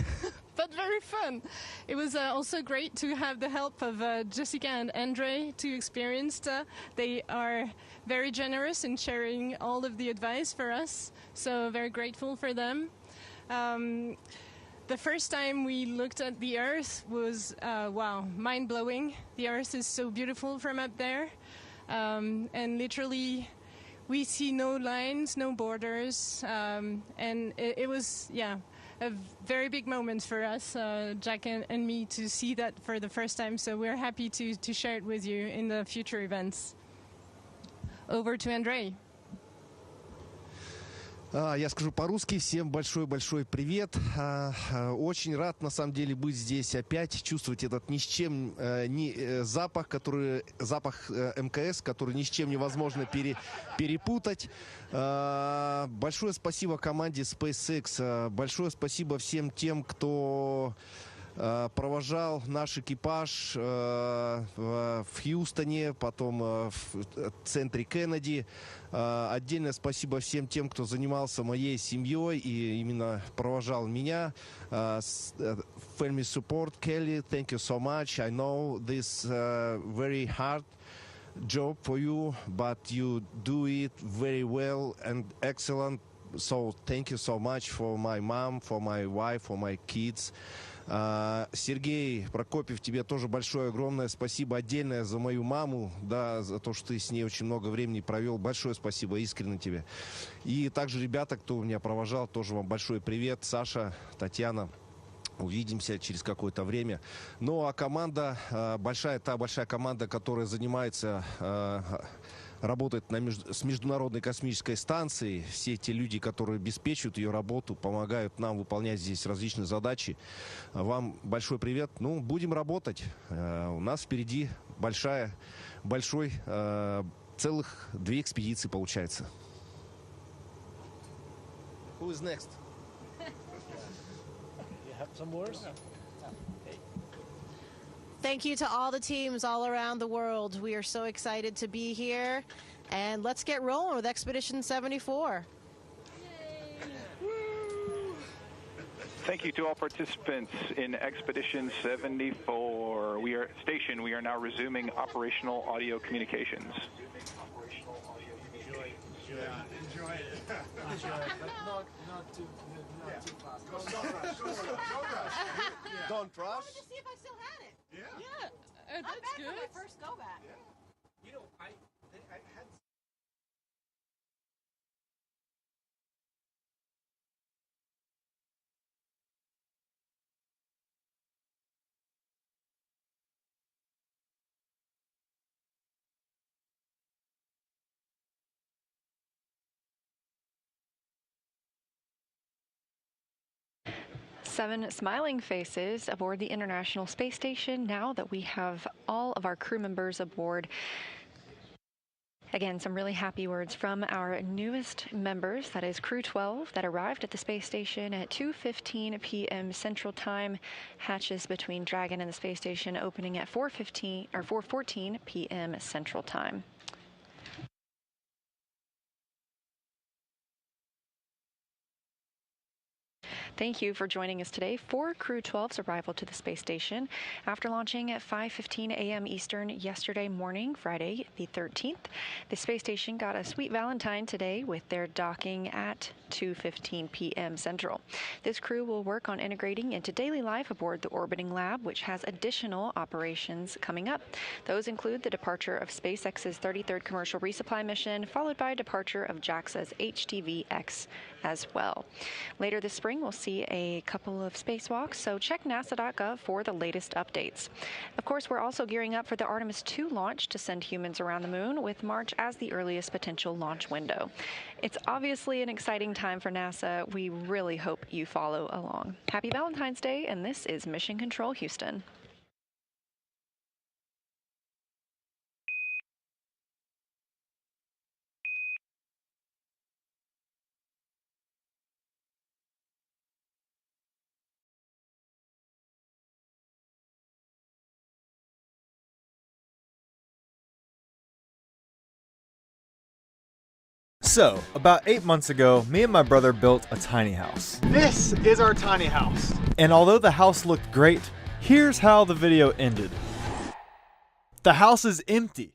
but very fun. It was also great to have the help of Jessica and Andre, two experienced. They are very generous in sharing all of the advice for us, so very grateful for them. The first time we looked at the Earth was, wow, mind-blowing. The Earth is so beautiful from up there. And literally, we see no lines, no borders. And it was, yeah, a very big moment for us, Jack and me, to see that for the first time. So we're happy to share it with you in the future events. Over to Andre. Я скажу по-русски. Всем большой-большой привет. Очень рад, на самом деле, быть здесь опять, чувствовать этот ни с чем запах МКС, который ни с чем невозможно перепутать. Большое спасибо команде SpaceX. Большое спасибо всем тем, кто провожал наш экипаж в Хьюстоне, потом в центре Кеннеди. Отдельное спасибо всем тем, кто занимался моей семьей и именно провожал меня. Family support, Kelly, thank you so much. I know this very hard job for you, but you do it very well and excellent. So thank you so much for my mom, for my wife, for my kids. Сергей Прокопьев, тебе тоже большое, огромное спасибо отдельное за мою маму, да, за то, что ты с ней очень много времени провел. Большое спасибо, искренне тебе. И также ребята, кто меня провожал, тоже вам большой привет. Саша, Татьяна, увидимся через какое-то время. Ну, а команда, та большая команда, которая занимается... работает с Международной космической станцией. Все те люди, которые обеспечивают ее работу, помогают нам выполнять здесь различные задачи. Вам большой привет. Ну, будем работать. У нас впереди целых 2 экспедиции получается. Who is next? You have some words? Thank you to all the teams all around the world. We are so excited to be here. And let's get rolling with Expedition 74. Thank you to all participants in Expedition 74. We are now resuming operational audio communications. Enjoy it. But not too fast. Don't rush. Don't rush. I wanted to see if I still had it. Yeah, I'm that's back good. for my first go back. Yeah. You know, I had... Seven smiling faces aboard the International Space Station now that we have all of our crew members aboard. Again, some really happy words from our newest members, that is Crew 12, that arrived at the space station at 2:15 p.m. Central Time. Hatches between Dragon and the space station opening at 4:14 p.m. Central Time. Thank you for joining us today for Crew 12's arrival to the space station. After launching at 5:15 a.m. Eastern yesterday morning, Friday the 13th, the space station got a sweet Valentine today with their docking at 2:15 p.m. Central. This crew will work on integrating into daily life aboard the orbiting lab, which has additional operations coming up. Those include the departure of SpaceX's 33rd commercial resupply mission, followed by departure of JAXA's HTV-X as well. Later this spring, we'll see a couple of spacewalks, so check nasa.gov for the latest updates. Of course, we're also gearing up for the Artemis II launch to send humans around the moon, with March as the earliest potential launch window. It's obviously an exciting time for NASA. We really hope you follow along. Happy Valentine's Day, and this is Mission Control Houston. So, about 8 months ago, me and my brother built a tiny house. This is our tiny house. And although the house looked great, here's how the video ended. The house is empty.